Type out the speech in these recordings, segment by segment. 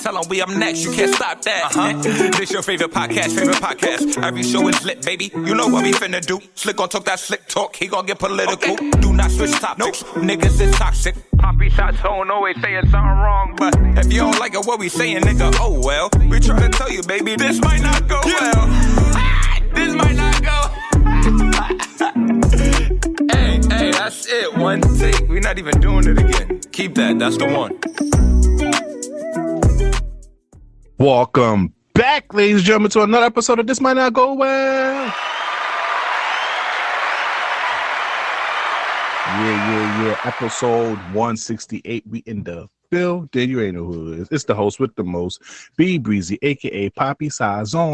tell them we up next, you can't stop that. This your favorite podcast. Every show is lit, baby. You know what we finna do. Slick gon' talk that slick talk, he gon' get political. Okay. Do not switch topics, niggas is toxic. Poppy shots don't always saying something wrong, but if you don't like it, what we saying, nigga, oh well. We try to tell you, baby, this might not go well. This might not go. Hey, that's it. One take. We're not even doing it again. Keep that. That's the one. Welcome back, ladies and gentlemen, to another episode of This Might Not Go Well. Yeah. Episode 168. We in the building. You ain't know who it is. It's the host with the most, B Breezy, aka Poppy Sazon.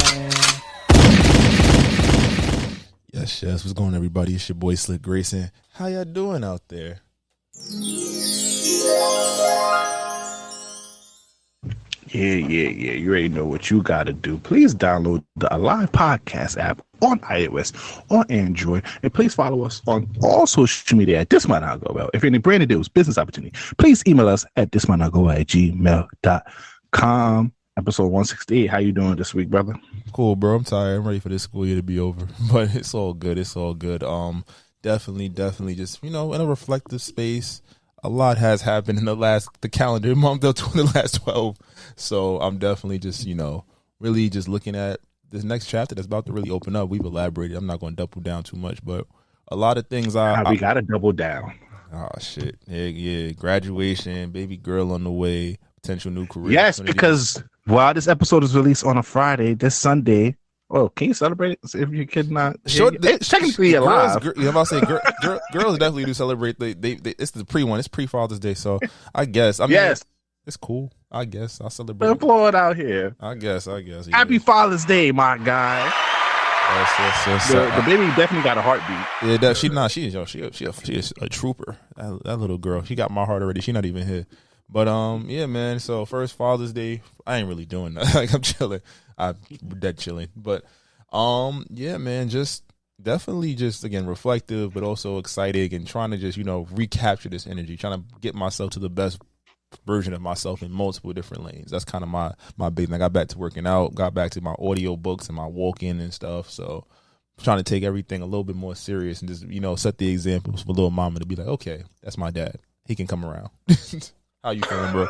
Yes. What's going on, everybody? It's your boy Slick Grayson. How y'all doing out there? Yeah. You already know what you got to do. Please download the Alive Podcast app on iOS or Android. And please follow us on all social media at This Might Not Go Well. If you're any brand new deals, business opportunity, please email us at thismightnotgowell@gmail.com. Episode 168. How you doing this week, brother? Cool, bro. I'm tired. I'm ready for this school year to be over. But it's all good. Definitely just, in a reflective space. A lot has happened in the calendar month of the last 12. So I'm definitely just, really just looking at this next chapter that's about to really open up. We've elaborated. I'm not going to double down too much, but a lot of things we got to double down. Oh, shit. Yeah. Graduation, baby girl on the way, potential new career. Yes, because while this episode is released on a Friday, this Sunday, well, can you celebrate it if your kid not? Sure, it's technically alive. I'm about to say, girls definitely do celebrate. They it's the pre-one. It's pre-Father's Day, so I guess. Yes, it's cool. I guess I'll celebrate. Applaud out here. I guess. Happy Father's Day, my guy. Yes. The baby definitely got a heartbeat. Yeah, she is a trooper. That little girl, she got my heart already. She not even here. But yeah, man. So first Father's Day, I ain't really doing that. Like I'm chilling. I'm dead chilling. But yeah, man. Just definitely just again reflective, but also excited and trying to just recapture this energy, trying to get myself to the best version of myself in multiple different lanes. That's kind of my big thing. I got back to working out, got back to my audio books and my walking and stuff. So I'm trying to take everything a little bit more serious and just set the examples for little mama to be like, okay, that's my dad. He can come around. How you feeling, bro?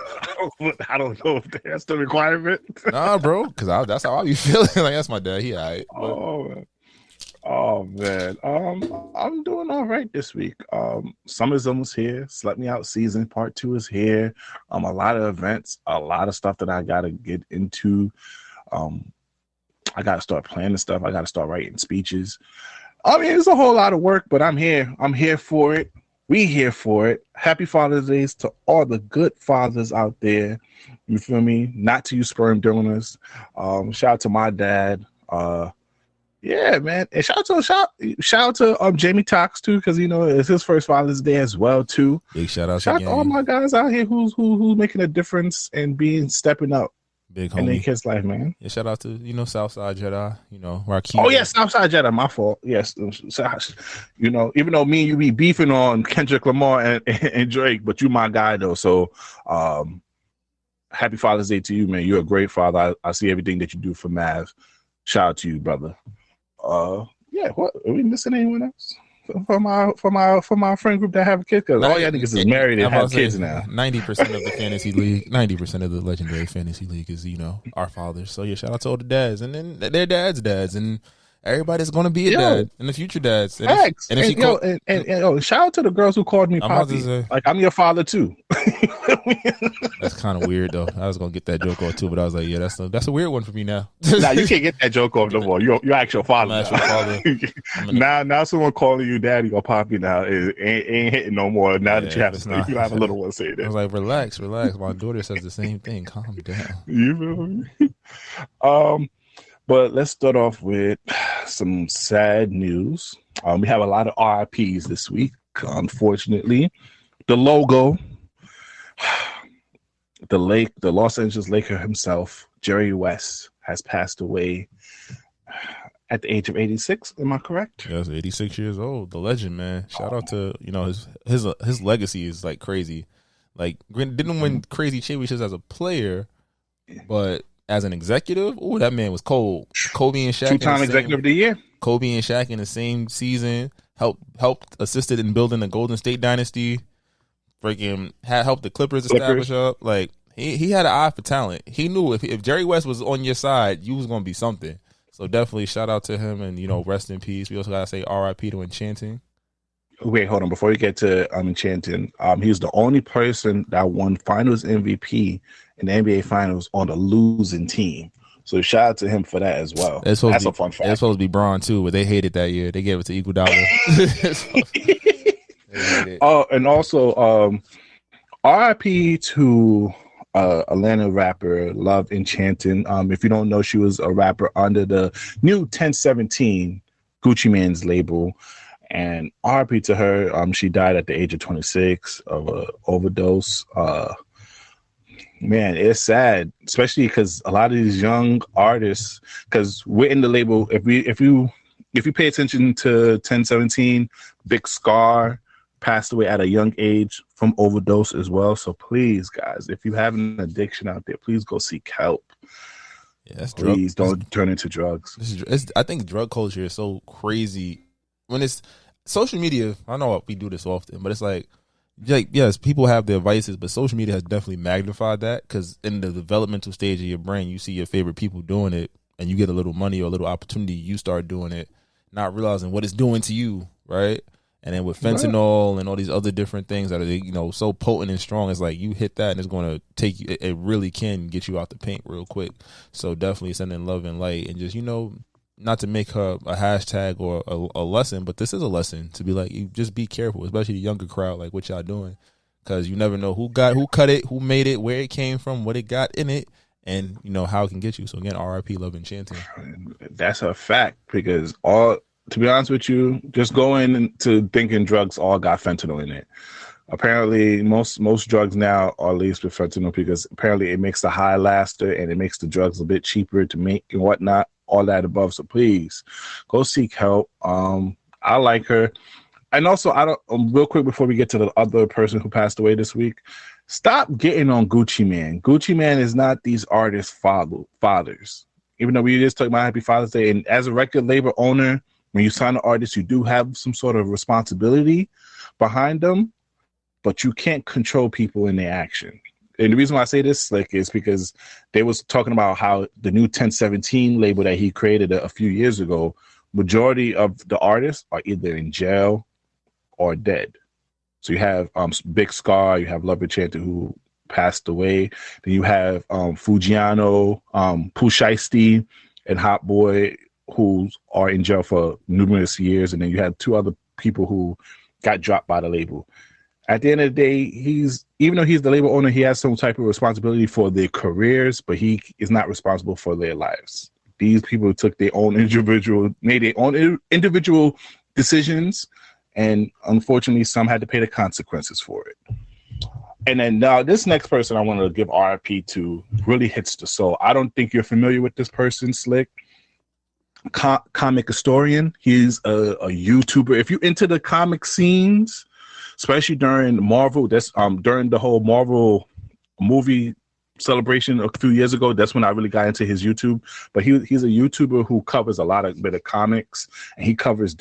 I don't know if that's the requirement. Nah, bro, because that's how I be feeling. Like, that's my dad. He all right. Oh, man. I'm doing all right this week. Summer's almost here. Slept Me Out season part 2 is here. A lot of events, a lot of stuff that I got to get into. I got to start planning stuff. I got to start writing speeches. I mean, it's a whole lot of work, but I'm here. I'm here for it. We here for it. Happy Father's Day to all the good fathers out there. You feel me? Not to you sperm donors. Shout out to my dad. Yeah, man. And shout out to Jamie Tox too, because it's his first Father's Day as well too. Big shout out to all my guys out here who's making a difference and stepping up. Big homie. In their kids' life, man. Yeah, shout out to Southside Jedi. Rakeem. Oh yes, Southside Jedi. My fault. Yes, even though me and you be beefing on Kendrick Lamar and Drake, but you my guy though. So, happy Father's Day to you, man. You're a great father. I see everything that you do for Mav. Shout out to you, brother. Yeah. What are we missing? Anyone else? For my friend group that have a kid, because all y'all niggas is married and have kids now. 90% of the fantasy league, 90% of the legendary fantasy league is our fathers. So yeah, shout out to all the dads, and then their dads, and everybody's gonna be a dad and the future dads. And shout out to the girls who called me Poppy. Like I'm your father too. That's kind of weird though. I was gonna get that joke off too, but I was like, yeah, that's a weird one for me now. Nah, you can't get that joke off no more. You're actual father. Now someone calling you daddy or Poppy now ain't hitting no more. Now that you have a little one say that. I was like, relax. My daughter says the same thing. Calm down. You feel me? But let's start off with some sad news. We have a lot of RIPs this week, unfortunately. The logo, the Los Angeles Laker himself, Jerry West, has passed away at the age of 86. Am I correct? Yes, 86 years old. The legend, man. Shout out to his legacy is like crazy. Like didn't win crazy championships as a player, But as an executive, oh, that man was cold. Kobe and Shaq, Two-time executive of the year. Kobe and Shaq in the same season helped assisted in building the Golden State dynasty. Freaking helped the Clippers establish up. Like he had an eye for talent. He knew if Jerry West was on your side, you was gonna be something. So definitely shout out to him, and rest in peace. We also gotta say R.I.P. to Enchanting. Wait, hold on. Before we get to Enchanting, he's the only person that won Finals MVP in the NBA Finals on the losing team. So shout out to him for that as well. That's a fun fact. It's supposed to be Braun too, but they hated that year. They gave it to Iguodala. And also RIP to Atlanta rapper Luv Enchanting. If you don't know, she was a rapper under the new 1017 Gucci Mane's label. And RIP to her. She died at the age of 26 of an overdose. Man, it's sad, especially because a lot of these young artists, because we're in the label. If you pay attention to 1017, Big Scar passed away at a young age from overdose as well. So please, guys, if you have an addiction out there, please go seek help. Yeah, please don't turn into drugs. I think drug culture is so crazy. When it's social media, I know we do this often, but it's like yes, people have their vices, but social media has definitely magnified that, because in the developmental stage of your brain, you see your favorite people doing it, and you get a little money or a little opportunity, you start doing it, not realizing what it's doing to you, right? And then with fentanyl and all these other different things that are so potent and strong, it's like you hit that and it's going to take you. It really can get you out the paint real quick. So definitely sending love and light, and just not to make her a hashtag or a lesson, but this is a lesson to be like, you just be careful, especially the younger crowd, like what y'all doing, because you never know who cut it, who made it, where it came from, what it got in it, and how it can get you. So again, R.I.P. Luv Enchanting. That's a fact, because to be honest with you, just going into thinking drugs all got fentanyl in it. Apparently, most drugs now are laced with fentanyl, because apparently it makes the high laster and it makes the drugs a bit cheaper to make and whatnot. All that above. So please go seek help. I like her. And also, real quick before we get to the other person who passed away this week, stop getting on Gucci Mane. Gucci Mane is not these artists' fathers. Even though we just talked about Happy Father's Day, and as a record label owner, when you sign an artist, you do have some sort of responsibility behind them, but you can't control people in their action. And the reason why I say this, is because they was talking about how the new 1017 label that he created a few years ago, majority of the artists are either in jail or dead. So you have Big Scar, you have Luv Enchanting, who passed away. Then you have Fujiano, Pooh Shiesty, and Hot Boy, who are in jail for numerous years. And then you have two other people who got dropped by the label. At the end of the day, even though he's the label owner, he has some type of responsibility for their careers, but he is not responsible for their lives. These people made their own individual decisions, and unfortunately, some had to pay the consequences for it. And then now this next person I want to give RIP to really hits the soul. I don't think you're familiar with this person, Slick. Comicstorian. He's a YouTuber. If you're into the comic scenes, especially during Marvel, during the whole Marvel movie celebration a few years ago, that's when I really got into his YouTube. But he's a YouTuber who covers a lot of bit of comics, and he covers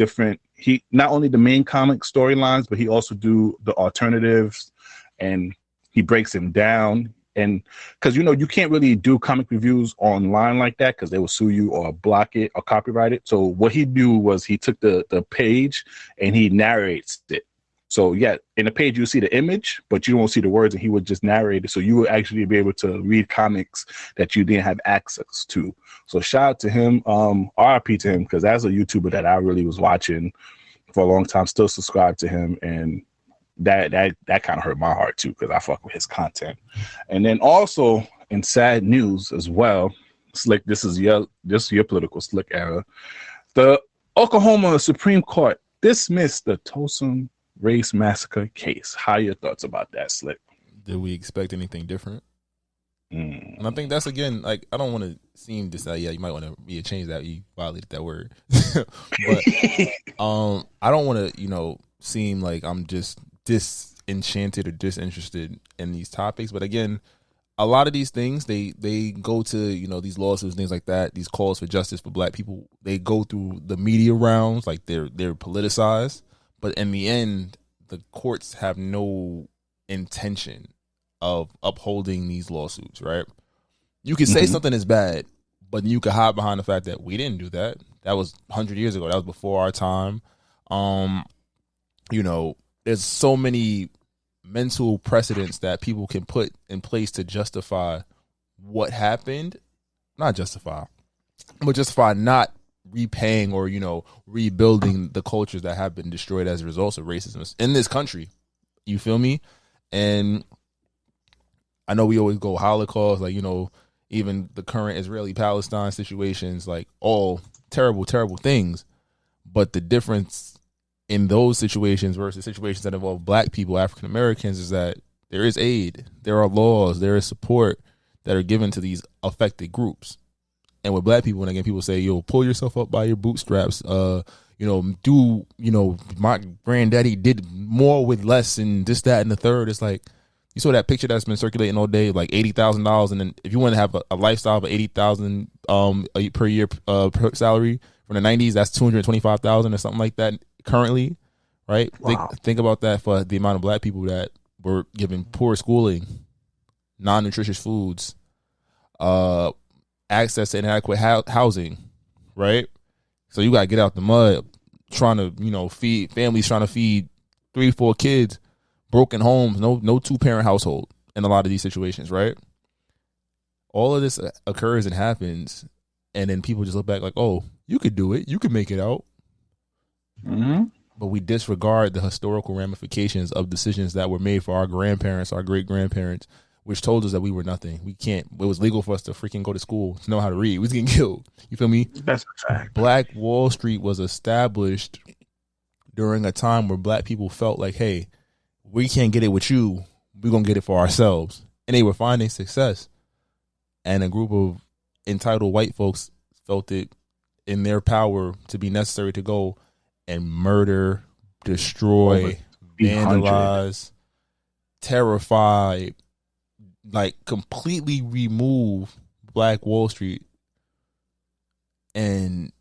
not only the main comic storylines, but he also do the alternatives, and he breaks them down. And because you can't really do comic reviews online like that, because they will sue you or block it or copyright it. So what he do was he took the page and he narrates it. So yeah, in the page you see the image, but you won't see the words, and he would just narrate it. So you will actually be able to read comics that you didn't have access to. So shout out to him, RIP to him, because as a YouTuber that I really was watching for a long time, still subscribe to him, and that kind of hurt my heart too, because I fuck with his content. And then also in sad news as well, Slick, this is your political Slick era. The Oklahoma Supreme Court dismissed the Tulsa Race Massacre case. How are your thoughts about that, Slick? Did we expect anything different? And I think that's, again, like, I don't want to seem to say, you might want to change that. You violated that word. But I don't want to, seem like I'm just disenchanted or disinterested in these topics. But again, a lot of these things, they go to, these lawsuits, things like that, these calls for justice for black people, they go through the media rounds, like they're politicized, but in the end, the courts have no intention of upholding these lawsuits, right? You can say something is bad, but you can hide behind the fact that we didn't do that. That was 100 years ago. That was before our time. There's so many mental precedents that people can put in place to justify what happened. Not justify, but justify not repaying or, rebuilding the cultures that have been destroyed as a result of racism in this country. You feel me? And I know we always go Holocaust, like, even the current Israeli-Palestine situations, like all terrible, terrible things. But the difference in those situations versus situations that involve black people, African Americans, is that there is aid, there are laws, there is support that are given to these affected groups. And with black people, and again, people say, yo, pull yourself up by your bootstraps, my granddaddy did more with less and this, that, and the third. It's like, you saw that picture that's been circulating all day, like $80,000, and then if you want to have a lifestyle of $80,000 per year per salary from the '90s, that's $225,000 or something like that currently, right? Wow. Think about that for the amount of black people that were given poor schooling, non-nutritious foods, access to inadequate housing, right? So you gotta get out the mud, trying to feed families, trying to feed 3-4 kids. Broken homes, no two-parent household in a lot of these situations, right? All of this occurs and happens, and then people just look back like, oh, you could do it. You could make it out. Mm-hmm. But we disregard the historical ramifications of decisions that were made for our grandparents, our great-grandparents, which told us that we were nothing. It was legal for us to freaking go to school to know how to read. We was getting killed. You feel me? That's a fact. Black Wall Street was established during a time where black people felt like, hey, we can't get it with you, we're going to get it for ourselves. And they were finding success. And a group of entitled white folks felt it in their power to be necessary to go and murder, destroy, vandalize, terrify, like completely remove Black Wall Street. And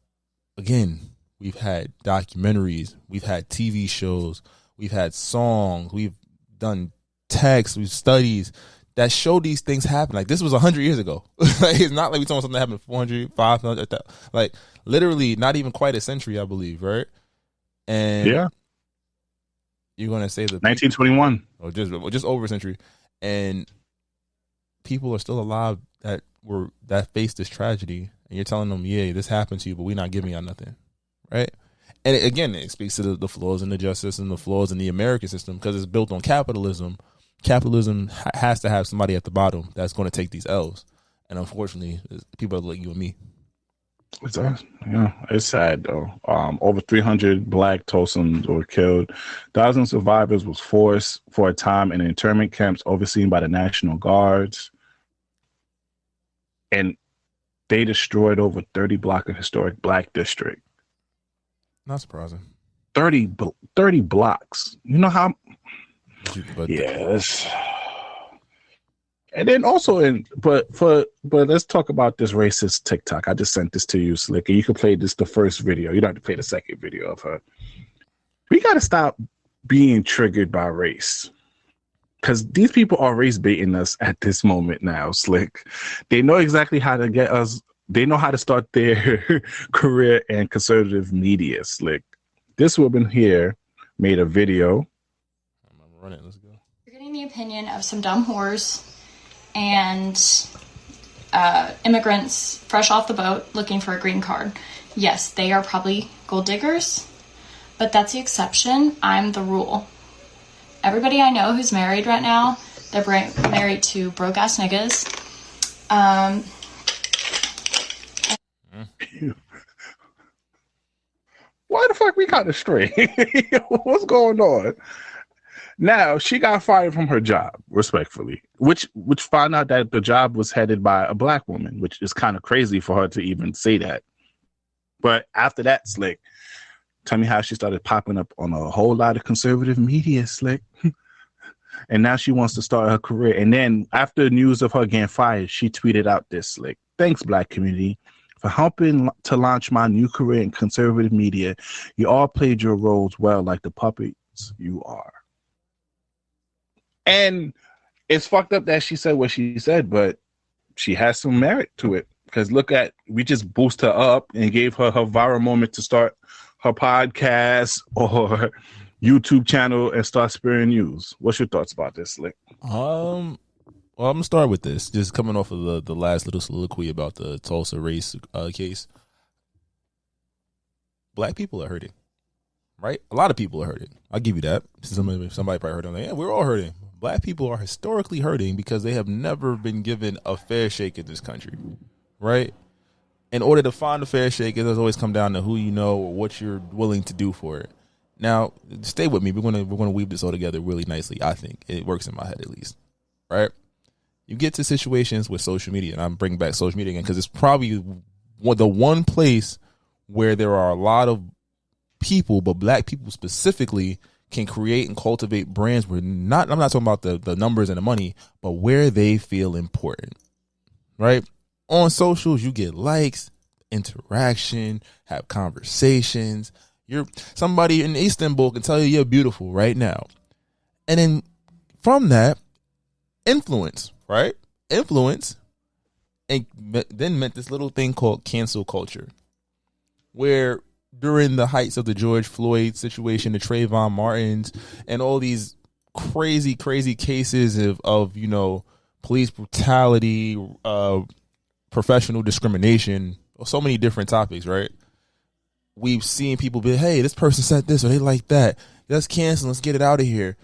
again, we've had documentaries, we've had TV shows, we've had songs, we've done texts, we've studies that show these things happen. Like, this was 100 years ago. Like, it's not like we're talking about something that happened 400, 500, like literally not even quite a century, I believe, right? And yeah, you're gonna say the 1921, or just over a century, and people are still alive that faced this tragedy, and you're telling them, yeah, this happened to you, but we're not giving y'all nothing, right? And again, it speaks to the flaws in the justice and the flaws in the American system, because it's built on capitalism. Capitalism has to have somebody at the bottom that's going to take these L's. And unfortunately, people like you and me. It's sad, though. Over 300 Black Tulsans were killed. Thousands of survivors was forced for a time in internment camps overseen by the National Guards. And they destroyed over 30 blocks of historic Black district. Not surprising. 30 blocks. You know how? Yes. And then also but let's talk about this racist TikTok. I just sent this to you, Slick, and you can play the first video. You don't have to play the second video of her. We got to stop being triggered by race, because these people are race baiting us at this moment now, Slick. They know exactly how to get us. They know how to start their career in conservative media, Slick. This woman here made a video. I'm running. Let's go. You're getting the opinion of some dumb whores and immigrants fresh off the boat looking for a green card. Yes, they are probably gold diggers, but that's the exception. I'm the rule. Everybody I know who's married right now, they're married to broke-ass niggas. Why the fuck we got it straight? What's going on? Now, she got fired from her job, respectfully, which found out that the job was headed by a Black woman, which is kind of crazy for her to even say that. But after that, Slick, tell me how she started popping up on a whole lot of conservative media, Slick. and now she wants to start her career. And then after news of her getting fired, she tweeted out this slick. Thanks, Black community, for helping to launch my new career in conservative media. You all played your roles well, like the puppets you are. And it's fucked up that she said what she said, but she has some merit to it. Because we just boost her up and gave her viral moment to start her podcast or YouTube channel and start spreading news. What's your thoughts about this, Slick? Well, I'm gonna start with this. Just coming off of the last little soliloquy about the Tulsa race case. Black people are hurting, right? A lot of people are hurting. I'll give you that. Somebody probably heard them. Like, yeah, we're all hurting. Black people are historically hurting because they have never been given a fair shake in this country, right? In order to find a fair shake, it does always come down to who you know or what you're willing to do for it. Now, stay with me. We're gonna weave this all together really nicely. I think it works in my head at least, right? You get to situations with social media, and I'm bringing back social media again because it's probably the one place where there are a lot of people, but Black people specifically, can create and cultivate brands where I'm not talking about the numbers and the money, but where they feel important, right? On socials, you get likes, interaction, have conversations. Somebody in Istanbul can tell you you're beautiful right now. And then from that, influence, right? Influence, and then meant this little thing called cancel culture, where during the heights of the George Floyd situation, the Trayvon Martins, and all these crazy cases of police brutality, professional discrimination, so many different topics, right? We've seen people be, hey, this person said this or they like that. Let's cancel. Let's get it out of here.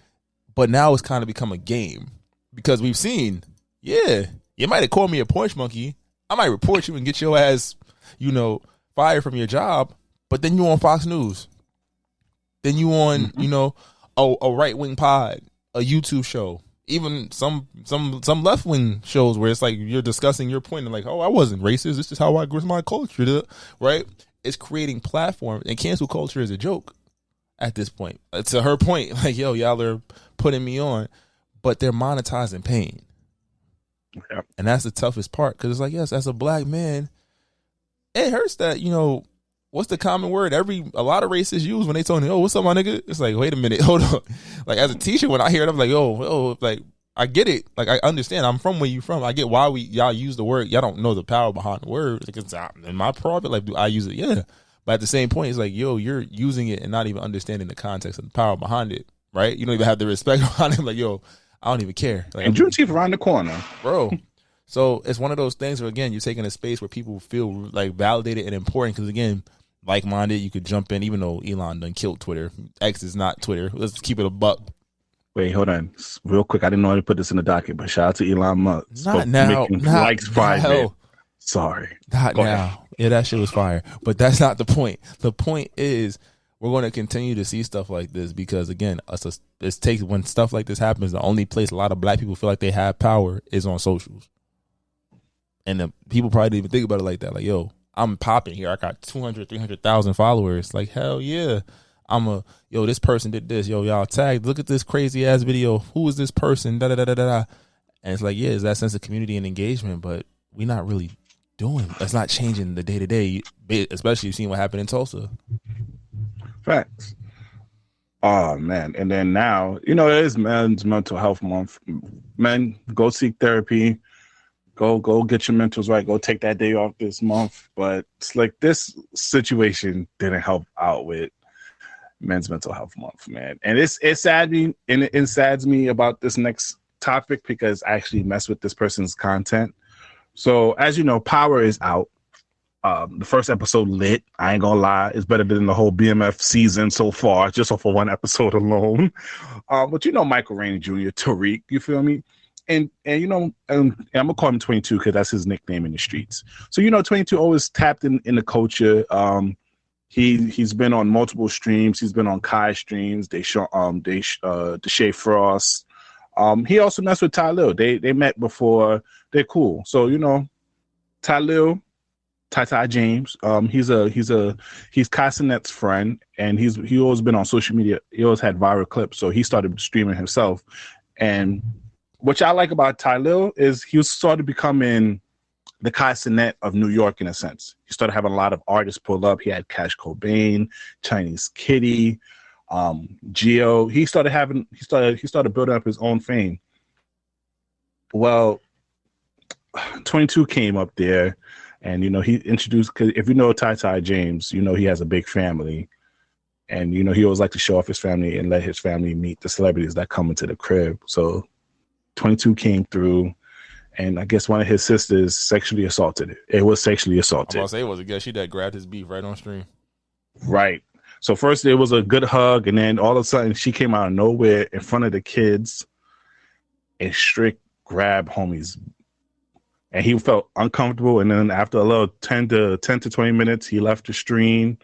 But now it's kind of become a game because we've seen, yeah, you might have called me a porch monkey. I might report you and get your ass, fired from your job. But then you on Fox News. Then you on, a right-wing pod, a YouTube show, even some left-wing shows where it's like you're discussing your point and like, oh, I wasn't racist. This is how I grew my culture, right? It's creating platforms, and cancel culture is a joke at this point. To her point, like, yo, y'all are putting me on, but they're monetizing pain. Yep. And that's the toughest part because it's like, yes, as a Black man, it hurts that, what's the common word a lot of racists use when they tell me, oh, what's up, my nigga? It's like, wait a minute, hold on. Like, as a teacher, when I hear it, I'm like, like, I get it. Like, I understand. I'm from where you from. I get why y'all use the word. Y'all don't know the power behind the word. Because in my private life, do I use it? Yeah. But at the same point, it's like, yo, you're using it and not even understanding the context and the power behind it, right? You don't even have the respect behind it. Like, yo, I don't even care. Like, and Juneteenth around the corner. Bro. So it's one of those things where, again, you're taking a space where people feel like validated and important because, again, like-minded, you could jump in, even though Elon done killed Twitter. X is not Twitter. Let's keep it a buck. Wait, hold on. Real quick, I didn't know how to put this in the docket, but shout out to Elon Musk. Not now. Not likes private. Sorry. Not now. Ahead. Yeah, that shit was fire. But that's not the point. The point is we're going to continue to see stuff like this because, again, when stuff like this happens, the only place a lot of Black people feel like they have power is on socials. And the people probably didn't even think about it like that. Like, yo, I'm popping here. I got 200, 300,000 followers. Like, hell yeah. This person did this. Yo, y'all tagged. Look at this crazy ass video. Who is this person? Da da da da da. And it's like, yeah, it's that sense of community and engagement, but we're not really doing. That's not changing the day to day. Especially seeing what happened in Tulsa. Facts. Oh man, and then now it is Men's Mental Health Month. Men, go seek therapy. Go get your mentals right. Go take that day off this month. But it's like this situation didn't help out with Men's Mental Health Month, man. And it saddens me about this next topic because I actually mess with this person's content. So as you know, Power is out. The first episode lit. I ain't gonna lie, it's better than the whole BMF season so far, just off of one episode alone. But Michael Rainey Jr., Tariq, you feel me? And I'm gonna call him 22 because that's his nickname in the streets. So 22 always tapped in the culture. He's been on multiple streams. He's been on Kai streams. They show the Shea Frost. He also messed with Tylil. They met before. They're cool. So Tylil, Ty James. He's Casanet's friend, and he always been on social media. He always had viral clips. So he started streaming himself. And what I like about Tylil is he was sort of becoming the Kai Cenat of New York in a sense. He started having a lot of artists pull up. He had Cash Cobain, Chinese Kitty, Geo. He started building up his own fame. Well, 22 came up there, and he introduced, because if you know Ty James, he has a big family, and he always like to show off his family and let his family meet the celebrities that come into the crib. So 22 came through, and I guess one of his sisters sexually assaulted it. It was sexually assaulted. I'm about to say it was a guess. She that grabbed his beef right on stream. Right. So first it was a good hug, and then all of a sudden she came out of nowhere in front of the kids and strict grab homies. And he felt uncomfortable, and then after a little 10 to 20 minutes, he left the stream,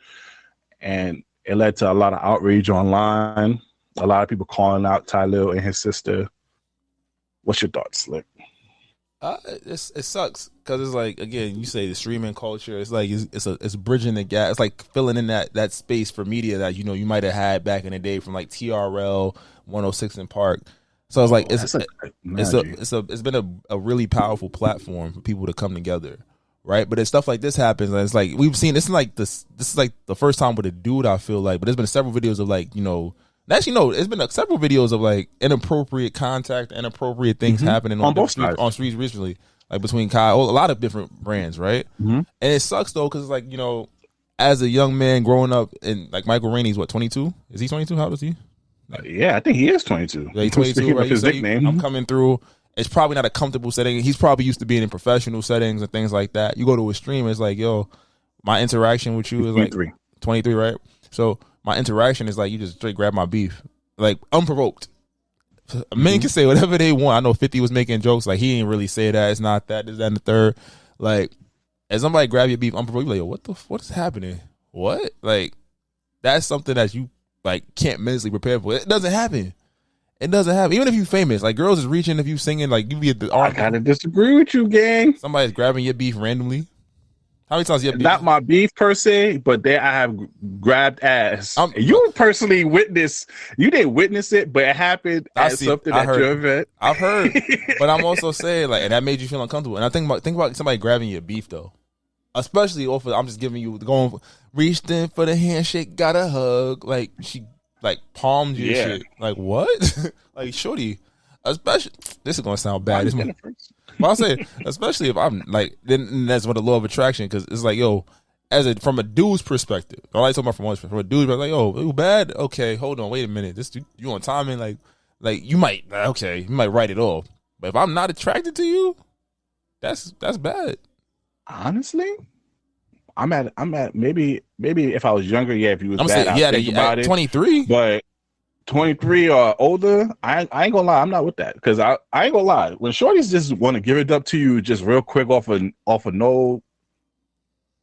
and it led to a lot of outrage online. A lot of people calling out Tylil and his sister. What's your thoughts, Slick? It sucks because it's like, again, you say the streaming culture. It's like it's bridging the gap. It's like filling in that space for media that you might have had back in the day from like TRL, 106 in Park. So it's like it's been a really powerful platform for people to come together, right? But if stuff like this happens, and it's like we've seen. This is like the first time with a dude, I feel like. But there's been several videos of like actually, no, it's been several videos of like inappropriate contact, inappropriate things happening on both sides, on streets recently, like between Kyle, a lot of different brands, right? And it sucks though, because it's like, as a young man growing up, and like Michael Rainey's 22? Is he 22? How old is he? Yeah, I think he is 22. Yeah, he's 22, right? His nickname. I'm coming through. It's probably not a comfortable setting. He's probably used to being in professional settings and things like that. You go to a stream, it's like, yo, my interaction with you is 23. Like 23, right? So my interaction is like, you just straight grab my beef, like unprovoked. A man can say whatever they want. I know 50 was making jokes like he didn't really say that. It's not that. This, that, and the third. Like, as somebody grab your beef unprovoked, you're like, yo, what is happening? What? Like, that's something that you like can't mentally prepare for. It doesn't happen. It doesn't happen. Even if you famous, like girls is reaching, if you singing, like you be at the I gotta disagree with you, gang. Somebody's grabbing your beef randomly. How many times you have beef? Not my beef per se, but there I have grabbed ass. You personally witnessed. You didn't witness it, but it happened at something at your event. I've heard, but I'm also saying like, and that made you feel uncomfortable. And I think about somebody grabbing your beef though, especially off of, I'm just giving you reached in for the handshake, got a hug, like she like palmed you, shit. Like what? Like shorty, especially this is gonna sound bad. But I'll say, especially if I'm like, then that's what the law of attraction, because it's like, yo, from a dude's perspective, I like talking about from a dude's perspective, like, yo, you bad? Okay, hold on, wait a minute, this you on timing? Like you might write it off, but if I'm not attracted to you, that's bad. Honestly, I'm at maybe if I was younger, if you was bad, I'd think about it. 23, but 23 or older, I ain't gonna lie, I'm not with that, because I ain't gonna lie, when shorties just want to give it up to you just real quick off of no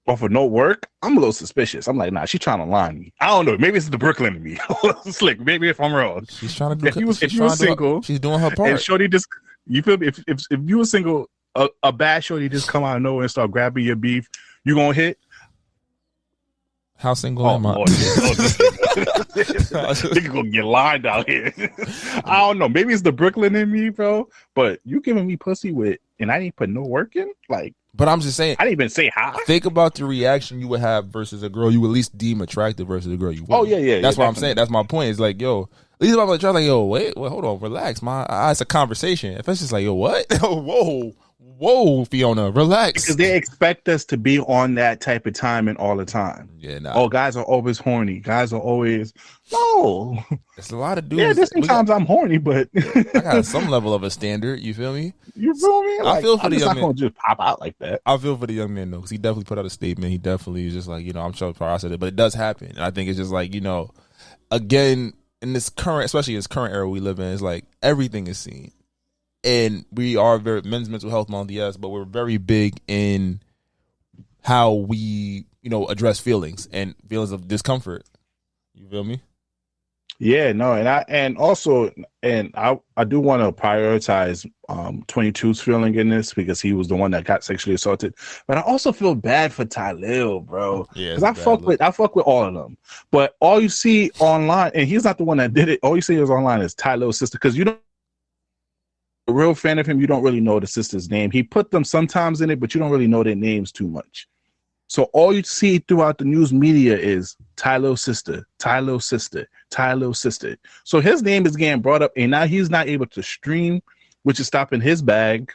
work, I'm a little suspicious. I'm like, nah, she's trying to line me. I don't know, maybe it's the Brooklyn in me. Slick, maybe if I'm wrong. She's trying to do. If you were single, she's doing her part. And shorty just, you feel me? If you were single, a bad shorty just come out of nowhere and start grabbing your beef, you gonna hit? How single am I? Nigga gonna get lined out here. I don't know. Maybe it's the Brooklyn in me, bro. But you giving me pussy and I didn't put no work in? Like, but I'm just saying, I didn't even say hi. Think about the reaction you would have versus a girl you would at least deem attractive versus a girl you wouldn't. Oh, yeah. That's what I'm saying. That's my point. It's like, yo, at least if I'm like, yo, wait, hold on, relax. It's a conversation. If it's just like, yo, what? Whoa, Fiona, relax. Because they expect us to be on that type of time and all the time. Yeah, nah. Oh, guys are always horny. Guys are always no. It's a lot of dudes. Yeah, there's sometimes I'm horny, but I got some level of a standard. You feel me? You feel me? Like, I feel for the young man. I'm not gonna just pop out like that. I feel for the young man though, because he definitely put out a statement. He definitely is just like, I'm sure process it, but it does happen. And I think it's just like, again, in this current, especially in this current era we live in, it's like everything is seen. And we are men's mental health month, yes, but we're very big in how we, address feelings and feelings of discomfort. You feel me? Yeah, no, and I do want to prioritize 22's feeling in this, because he was the one that got sexually assaulted. But I also feel bad for Tylil, bro. Yeah, because I fuck with all of them. But all you see online, and he's not the one that did it. All you see is online is Tylil's sister, because a real fan of him, you don't really know the sister's name. He put them sometimes in it, but you don't really know their names too much. So all you see throughout the news media is Tylil's sister, Tylil's sister, Tylil's sister. So his name is getting brought up, and now he's not able to stream, which is stopping his bag.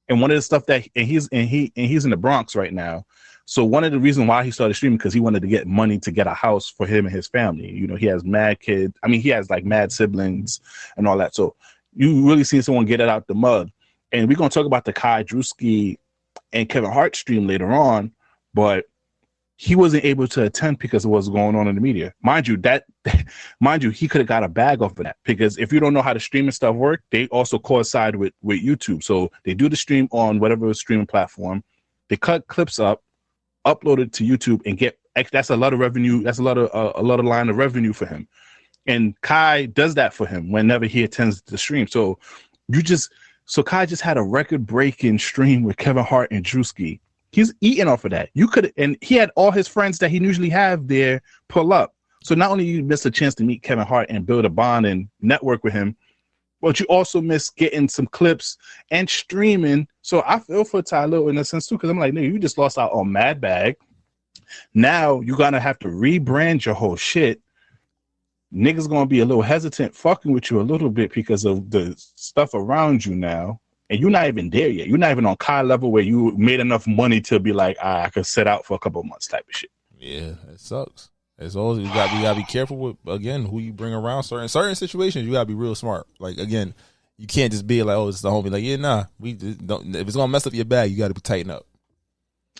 And one of the stuff that he's in the Bronx right now. So one of the reasons why he started streaming, because he wanted to get money to get a house for him and his family. You know, he has mad kids. I mean, he has like mad siblings and all that. So you really see someone get it out the mud. And we're gonna talk about the Kai, Druski, and Kevin Hart stream later on, but he wasn't able to attend because of what's going on in the media. Mind you, he could have got a bag off of that, because if you don't know how the streaming stuff work, they also coincide with YouTube. So they do the stream on whatever streaming platform, they cut clips up, upload it to YouTube, and that's a lot of revenue. That's a lot of line of revenue for him. And Kai does that for him whenever he attends the stream. So Kai just had a record-breaking stream with Kevin Hart and Druski. He's eating off of that. And he had all his friends that he usually have there pull up. So not only you miss a chance to meet Kevin Hart and build a bond and network with him, but you also miss getting some clips and streaming. So I feel for Tylil in a sense too, because I'm like, nigga, you just lost out on Mad Bag. Now you're gonna have to rebrand your whole shit. Niggas gonna be a little hesitant fucking with you a little bit because of the stuff around you now. And you're not even there yet. You're not even on Kai level where you made enough money to be like, I could sit out for a couple of months type of shit. Yeah, it sucks. As always, you gotta be careful with, again, who you bring around. Certain situations, you gotta be real smart. Like, again, you can't just be like, oh, it's the homie. Like, yeah, nah, we just don't. If it's gonna mess up your bag, you gotta tighten up.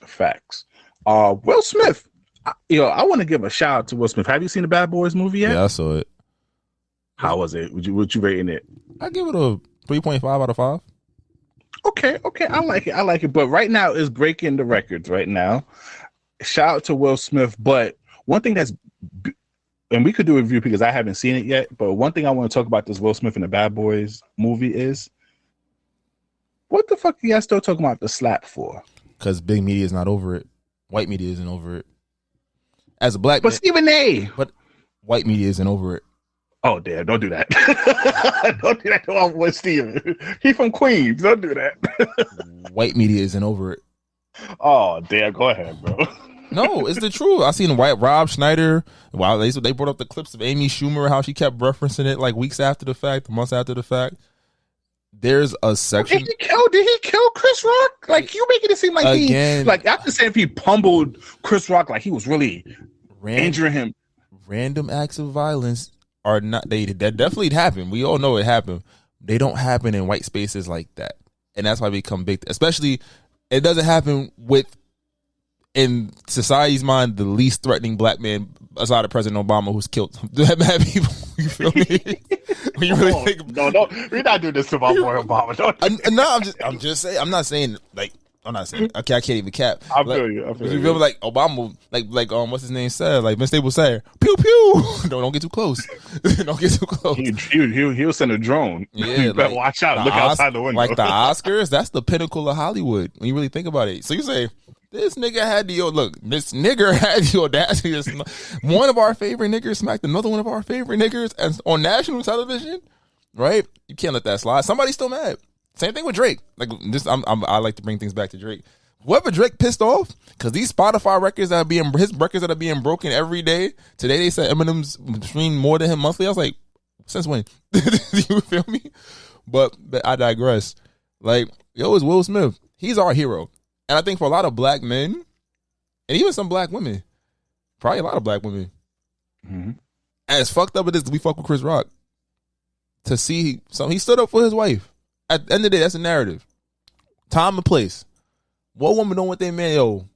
Facts. Will Smith. I want to give a shout out to Will Smith. Have you seen the Bad Boys movie yet? Yeah, I saw it. How was it? What you rating it? I give it a 3.5 out of 5. Okay, I like it. But right now it's breaking the records right now. Shout out to Will Smith. But one thing and we could do a review because I haven't seen it yet, but one thing I want to talk about this Will Smith and the Bad Boys movie is, what the fuck are you guys still talking about the slap for? Because big media is not over it. White media isn't over it. As a black but man, Stephen A. But white media isn't over it. Oh, damn, don't do that. Don't do that to our boy Steven. He from Queens. Don't do that. White media isn't over it. Oh, damn, go ahead, bro. No, it's the truth. I seen Rob Schneider. Wow, they brought up the clips of Amy Schumer, how she kept referencing it like weeks after the fact, months after the fact. There's a section. Did he kill Chris Rock? Like, you making it seem like after saying he pummeled Chris Rock, like he was really injuring him. Random acts of violence are not, that definitely happened. We all know it happened. They don't happen in white spaces like that. And that's why they become big. Especially, it doesn't happen in society's mind, the least threatening black man aside of President Obama, who's killed mad people. You feel me? When you really think, no, we're not doing this to my boy Obama. I'm just saying. I'm not saying like. I'm not saying. Okay, I can't even cap. I feel you. You feel me? Like Obama, like what's his name said? Like Vince Staples said, "Pew pew." don't get too close. Don't get too close. He'll send a drone. Yeah, you better watch out. Look outside the window. Like the Oscars, that's the pinnacle of Hollywood when you really think about it. So you say, this nigga had the audacity. One of our favorite niggers smacked another one of our favorite niggers on national television, right? You can't let that slide. Somebody's still mad. Same thing with Drake. Like this, I like to bring things back to Drake. Whoever Drake pissed off, because these Spotify records that are being broken every day. Today they said Eminem's streamed more than him monthly. I was like, since when? You feel me? But I digress. Like, it's Will Smith. He's our hero. And I think for a lot of black men, and even some black women, probably a lot of black women, as fucked up it is, we fuck with Chris Rock. To see something, he stood up for his wife. At the end of the day, that's a narrative. Time and place. What woman don't want their man, yo?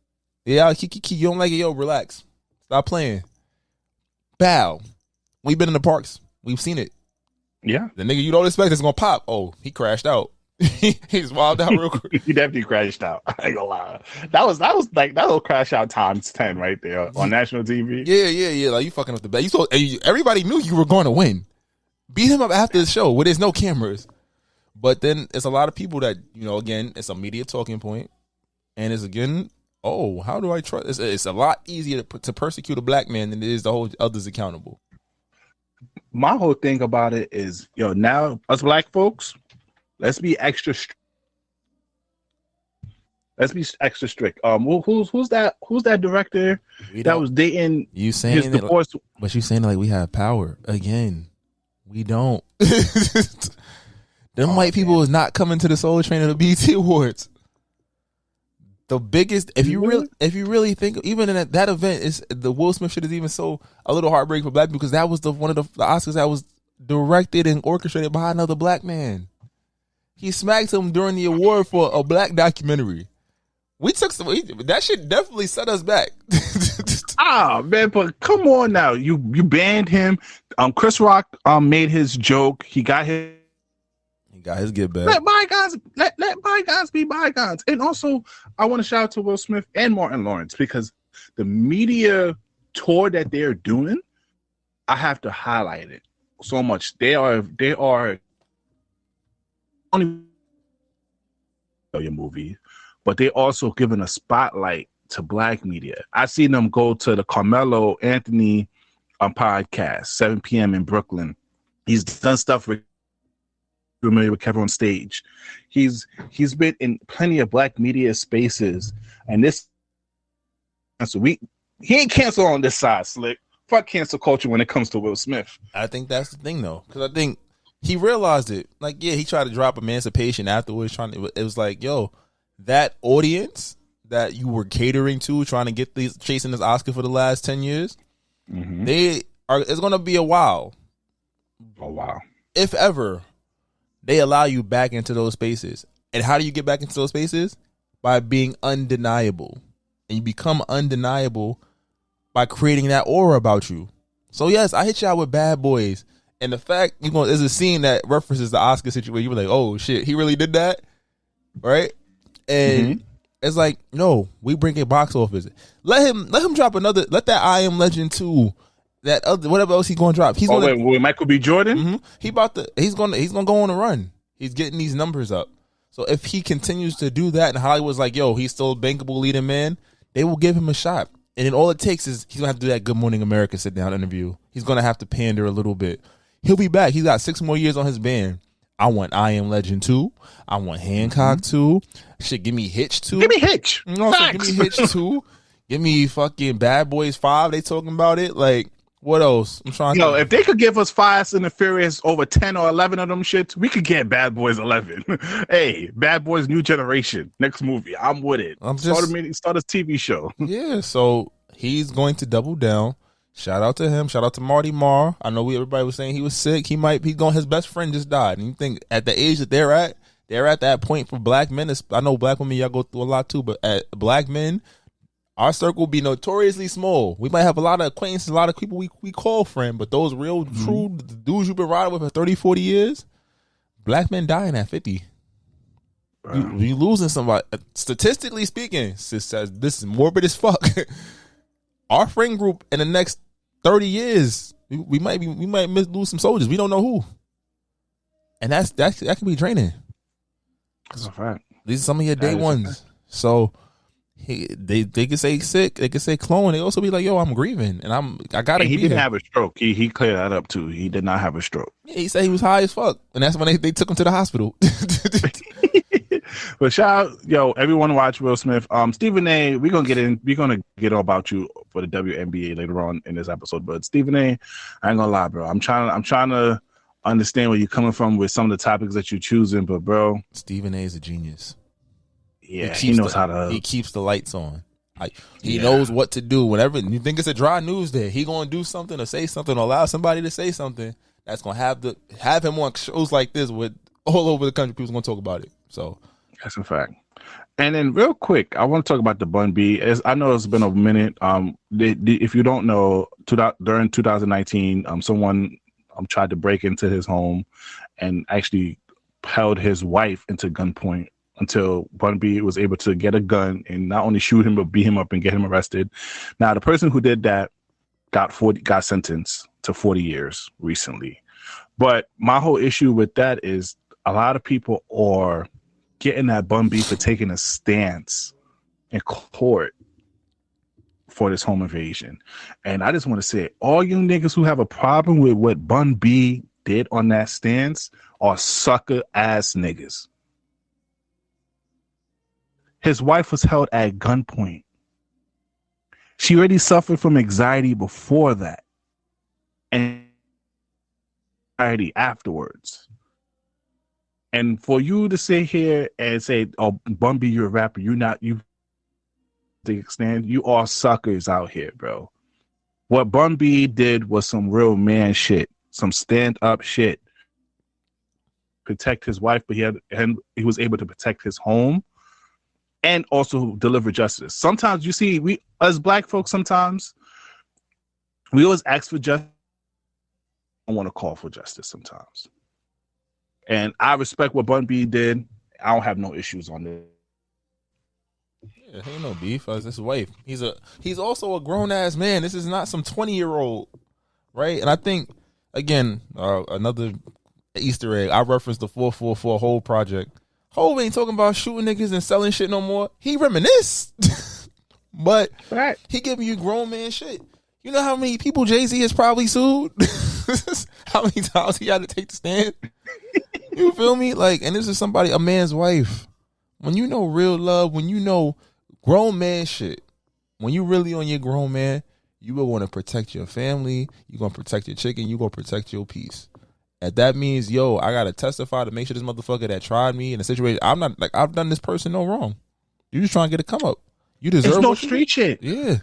Yeah, you don't like it, yo, relax. Stop playing. Bow. We've been in the parks. We've seen it. Yeah. The nigga you don't expect is gonna pop. Oh, he crashed out. He's wild out real quick. He definitely crashed out. I ain't gonna lie. That was like that little crash out times 10 right there on national TV. Yeah. Like, you fucking up the bet. Everybody knew you were going to win. Beat him up after the show where there's no cameras. But then it's a lot of people that, again, it's a media talking point. And it's, again, how do I trust? It's a lot easier to persecute a black man than it is to hold others accountable. My whole thing about it is, now us black folks, Let's be extra. Let's be extra strict. Who's that director that was dating you saying his divorce? But you saying like we have power again? We don't. Them white people is not coming to the Soul Train of the BET Awards. The biggest, if you really think, even in that event, is the Will Smith shit is even so a little heartbreaking for black people because that was one of the Oscars that was directed and orchestrated by another black man. He smacked him during the award for a black documentary. That shit definitely set us back. Man, but come on now, you banned him. Chris Rock made his joke. He got his get back. Let bygones be bygones. And also, I want to shout out to Will Smith and Martin Lawrence because the media tour that they're doing, I have to highlight it so much. They are only your movie, but they also giving a spotlight to black media. I seen them go to the Carmelo Anthony podcast, 7 p.m. in Brooklyn. He's done stuff with familiar with Kevin on stage. He's been in plenty of black media spaces, and he ain't canceled on this side, Slick. Fuck cancel culture when it comes to Will Smith. I think that's the thing though, because I think he realized it. Like, yeah, he tried to drop Emancipation afterwards. It was like, yo, that audience that you were catering to, trying to get chasing this Oscar for the last 10 years, it's gonna be a while. Oh wow. If ever they allow you back into those spaces. And how do you get back into those spaces? By being undeniable. And you become undeniable by creating that aura about you. So yes, I hit y'all with Bad Boys. And the fact, there's a scene that references the Oscar situation. You were like, oh shit, he really did that? Right? And it's like, no, we bring a box office. Let him drop another, let that I Am Legend 2, that other, whatever else he's gonna drop. He's with Michael B. Jordan? He's gonna go on a run. He's getting these numbers up. So if he continues to do that and Hollywood's like, yo, he's still a bankable leading man, they will give him a shot. And then all it takes is he's gonna have to do that Good Morning America sit down interview. He's gonna have to pander a little bit. He'll be back. He's got 6 more years on his band. I want I Am Legend 2. I want Hancock 2. Shit, give me Hitch 2. Give me Hitch. Give me Hitch 2. Give me fucking Bad Boys 5. They talking about it. Like, what else? I'm trying to if they could give us Fast and the Furious over 10 or 11 of them shits, we could get Bad Boys 11. Hey, Bad Boys New Generation. Next movie. I'm with it. Start a TV show. Yeah, so he's going to double down. Shout out to him. Shout out to Marty Marr. I know everybody was saying he was sick. His best friend just died. And you think at the age that they're at that point for black men. I know black women, y'all go through a lot too, but at black men, our circle will be notoriously small. We might have a lot of acquaintances, a lot of people we call friend, but those real true dudes you've been riding with for 30, 40 years, black men dying at 50. You losing somebody. Statistically speaking, sis says this is morbid as fuck. Our friend group in the next 30 years, we might lose some soldiers. We don't know who. And that can be draining. That's a fact. These are some of your day ones. So they could say sick, they could say clone. They also be like, yo, I'm grieving and I gotta. He didn't have a stroke. He cleared that up too. He did not have a stroke. Yeah, he said he was high as fuck, and that's when they took him to the hospital. But shout out, everyone watch Will Smith. Stephen A, we're gonna get all about you for the WNBA later on in this episode. But Stephen A, I ain't gonna lie, bro. I'm trying to understand where you're coming from with some of the topics that you're choosing, but bro, Stephen A is a genius. Yeah, he knows how to. He keeps the lights on. He knows what to do. Whenever you think it's a dry news day, he gonna do something or say something or allow somebody to say something that's gonna have him on shows like this with all over the country. People's gonna talk about it. So that's a fact. And then real quick, I want to talk about the Bun B. I know it's been a minute. If you don't know, during 2019, someone tried to break into his home and actually held his wife into gunpoint until Bun B was able to get a gun and not only shoot him but beat him up and get him arrested. Now, the person who did that got sentenced to 40 years recently. But my whole issue with that is a lot of people are getting that Bun B for taking a stance in court for this home invasion. And I just want to say, all you niggas who have a problem with what Bun B did on that stance are sucker ass niggas. His wife was held at gunpoint. She already suffered from anxiety before that, and anxiety afterwards. And for you to sit here and say, "Oh, Bun B, you're a rapper," you to extend, you are suckers out here, bro. What Bun B did was some real man shit, some stand up shit. Protect his wife, but he was able to protect his home and also deliver justice. Sometimes you see, we as black folks, sometimes we always ask for justice. I want to call for justice sometimes. And I respect what Bun B did. I don't have no issues on this. Yeah, ain't no beef. That's his wife. He's also a grown ass man. This is not some 20-year-old, right? And I think again, another Easter egg. I referenced the 444 Hove project. Hove ain't talking about shooting niggas and selling shit no more. He reminisce, but right. He giving you grown man shit. You know how many people Jay-Z has probably sued? How many times he had to take the stand? You feel me? Like, and this is somebody, a man's wife. When you know real love, when you know grown man shit, when you really on your grown man, you will want to protect your family. You're going to protect your chicken. You're going to protect your peace. And that means, yo, I got to testify to make sure this motherfucker that tried me in a situation, I'm not, like, I've done this person no wrong. You just trying to get a come up. You deserve it's no street shit. Yeah.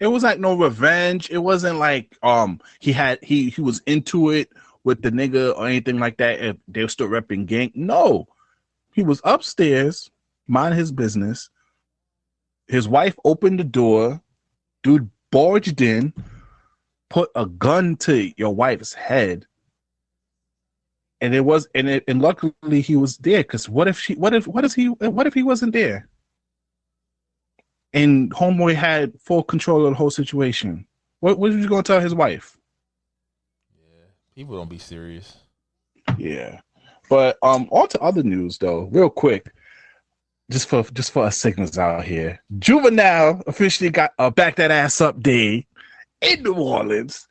It was like no revenge. It wasn't like he was into it with the nigga or anything like that. If they were still repping gang. No. He was upstairs, mind his business. His wife opened the door. Dude barged in, put a gun to your wife's head. And luckily he was there, because what if he wasn't there? And homeboy had full control of the whole situation. What was you gonna tell his wife? Yeah, people don't be serious. Yeah, but on to other news though, real quick, just for us signals out here. Juvenile officially got a back that ass up day in New Orleans.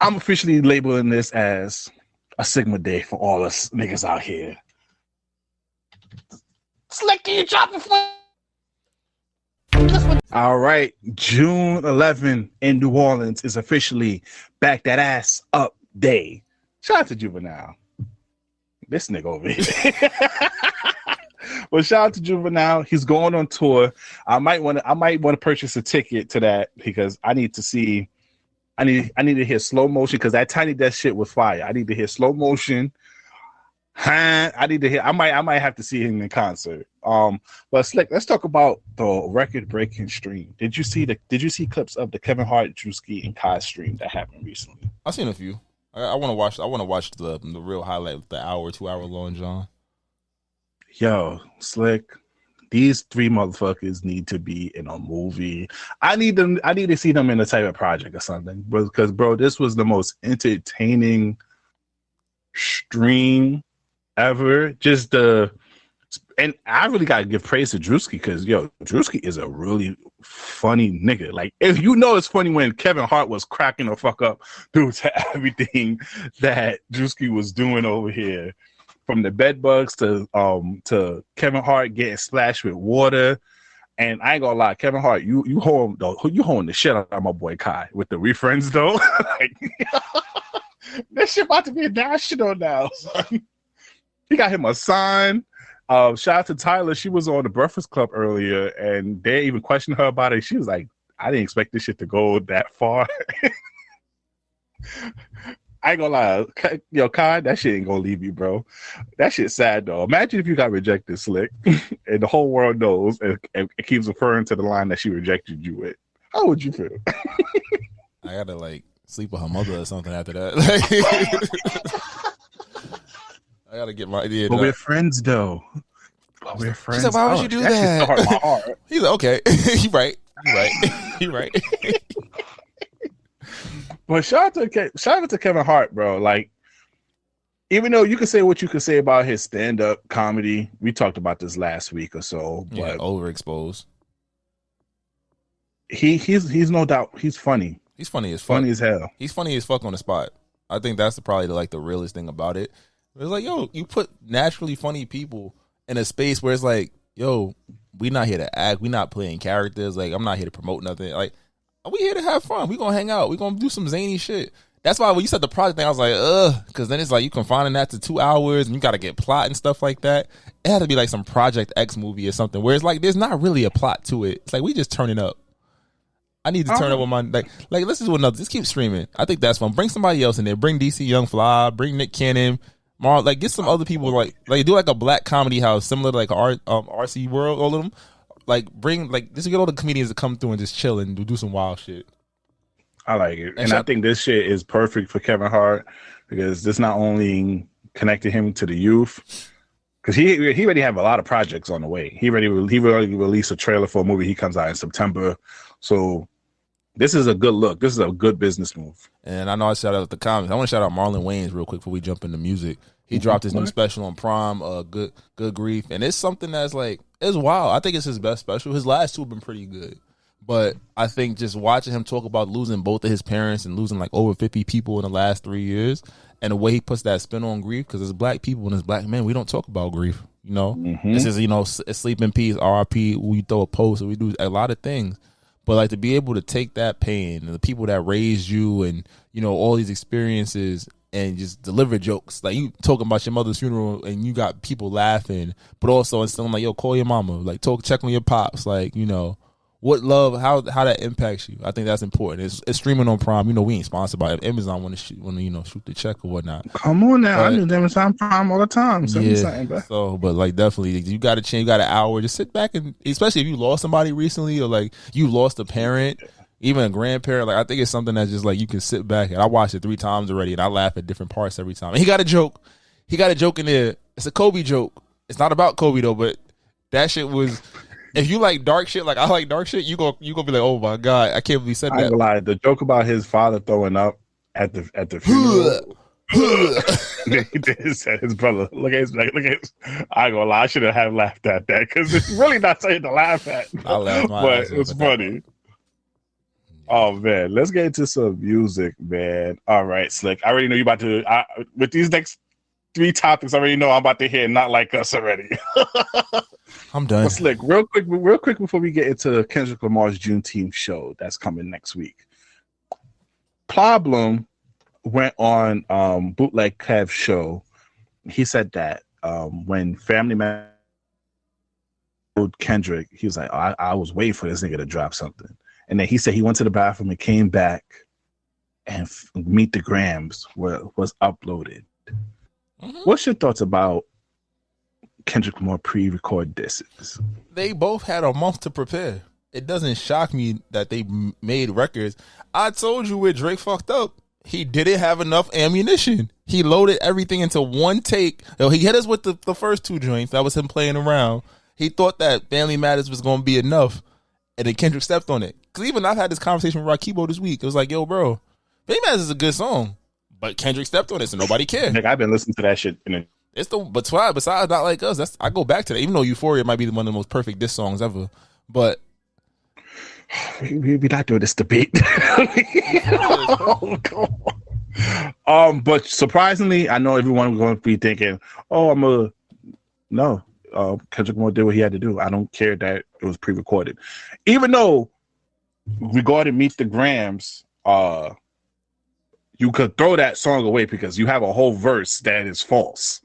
I'm officially labeling this as a Sigma day for all us niggas out here. Slick, you dropping for? All right, June 11 in New Orleans is officially back that ass up day. Shout out to Juvenile. This nigga over here. Well, shout out to Juvenile. He's going on tour. I might want to purchase a ticket to that, because I need to see. I need to hear slow motion, because that Tiny Desk shit was fire. I need to hear slow motion. I need to hear. I might have to see him in concert. But Slick, let's talk about the record-breaking stream. Did you see clips of the Kevin Hart, Druski, and Kai stream that happened recently? I've seen a few. I want to watch the real highlight, the 2-hour long John. Yo, Slick, these three motherfuckers need to be in a movie. I need to see them in a type of project or something, because bro, this was the most entertaining stream ever. And I really gotta give praise to Druski, because yo, Druski is a really funny nigga. Like, if you know, it's funny when Kevin Hart was cracking the fuck up due to everything that Druski was doing over here, from the bed bugs to Kevin Hart getting splashed with water. And I ain't gonna lie, Kevin Hart, you holding the shit out of my boy Kai with the Friends Tho. Like, this shit about to be a national now, son. He got him a sign. Shout out to Tylil. She was on the Breakfast Club earlier, and they even questioned her about it. She was like, I didn't expect this shit to go that far. I ain't gonna lie. Yo, Kai, that shit ain't gonna leave you, bro. That shit's sad, though. Imagine if you got rejected, Slick, and the whole world knows, and it keeps referring to the line that she rejected you with. How would you feel? I gotta, like, sleep with her mother or something after that. I gotta get my idea. But we're friends, though. But we're friends. She's like, why would you do that? That my heart. He's like, okay, you right. But shout out to Kevin Hart, bro. Like, even though you can say what you can say about his stand-up comedy, we talked about this last week or so. But yeah, overexposed. He's no doubt, he's funny. He's funny as fuck. Funny as hell. He's funny as fuck on the spot. I think that's probably like the realest thing about it. It's like, yo, you put naturally funny people in a space where it's like, yo, we not here to act. We not playing characters. Like, I'm not here to promote nothing. Like, we here to have fun. We gonna hang out. We gonna do some zany shit. That's why when you said the project thing, I was like, because then it's like you confining that to 2 hours and you got to get plot and stuff like that. It had to be like some Project X movie or something where it's like there's not really a plot to it. It's like we just turning up. I need to turn up with my like. Let's just do another. Just keep streaming. I think that's fun. Bring somebody else in there. Bring DC Young Fly. Bring Nick Cannon. Like get some other people. Like do like a black comedy house similar to like RC World. All of them. Like bring just get all the comedians to come through and just chill and do some wild shit. I like it. And I think this shit is perfect for Kevin Hart because this not only connected him to the youth, because he already have a lot of projects on the way. He already released a trailer for a movie. He comes out in September. So this is a good look. This is a good business move. And I know I shout out the comments. I want to shout out Marlon Wayans real quick before we jump into music. He dropped his new special on Prime, Good Grief. And it's something that's like, it's wild. I think it's his best special. His last two have been pretty good. But I think just watching him talk about losing both of his parents and losing like over 50 people in the last 3 years and the way he puts that spin on grief, because as black people and as black men, we don't talk about grief, you know? This is, sleep in peace, RIP, we throw a post, or we do a lot of things. But like to be able to take that pain and the people that raised you and, all these experiences and just deliver jokes. Like you talking about your mother's funeral and you got people laughing, but also instilling like, yo, call your mama, like check on your pops, like, what love, how that impacts you. I think that's important. It's streaming on Prime. We ain't sponsored by Amazon want to shoot the check or whatnot. Come on now, I use Amazon Prime all the time. Send me something, bro. So, but like definitely, you got to change. You got an hour. Just sit back and, especially if you lost somebody recently or like you lost a parent, even a grandparent. Like I think it's something that's just like you can sit back and I watched it 3 times already and I laugh at different parts every time. And he got a joke. He got a joke in there. It's a Kobe joke. It's not about Kobe though, but that shit was. If you like dark shit, like I like dark shit, you gonna be like, oh my god, I can't believe he said that. I ain't gonna lie, the joke about his father throwing up at the funeral. He did said his brother. Look at his. I ain't gonna lie, I should have laughed at that because it's really not something to laugh at. I laughed, but it's funny. Oh man, let's get into some music, man. All right, Slick. I already know you about to. With these next 3 topics, I already know I'm about to hear "Not Like Us" already. I'm done. But Slick, real quick before we get into Kendrick Lamar's Juneteenth show that's coming next week. Problem went on Bootleg Kev's show. He said that when Family Man told Kendrick, he was like, I was waiting for this nigga to drop something. And then he said he went to the bathroom and came back and Meet the Grams was uploaded. What's your thoughts about Kendrick Lamar pre-record disses? They both had a month to prepare. It doesn't shock me that they made records. I told you where Drake fucked up. He didn't have enough ammunition. He loaded everything into one take. He hit us with the first 2 joints. That was him playing around. He thought that Family Matters was going to be enough, and then Kendrick stepped on it. Because even I've had this conversation with Rakibo this week. It was like, yo, bro, Family Matters is a good song, but Kendrick stepped on it, so nobody cared. Nick, I've been listening to that shit besides Not Like Us, I go back to that. Even though Euphoria might be one of the most perfect diss songs ever, but we're not doing this debate. But surprisingly, I know everyone was going to be thinking, Kendrick Lamar did what he had to do. I don't care that it was pre-recorded, even though regarding Meet the Grams, you could throw that song away because you have a whole verse that is false.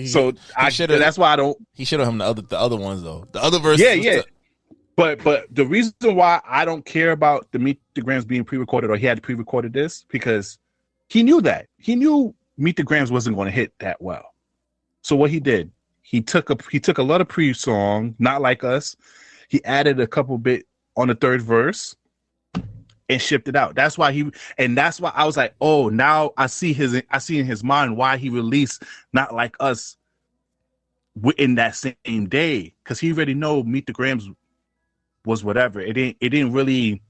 So that's why I don't. He should have him the other ones though. The other verse. Yeah. But the reason why I don't care about the Meet the Grams being pre-recorded or he had pre-recorded this because he knew that. He knew Meet the Grams wasn't going to hit that well. So what he did, he took a lot of pre-song, Not Like Us. He added a couple bit on the 3rd verse and shipped it out. That's why I was like, oh, now I see in his mind why he released Not Like Us in that same day, because he already know Meet the Grams was whatever. It didn't really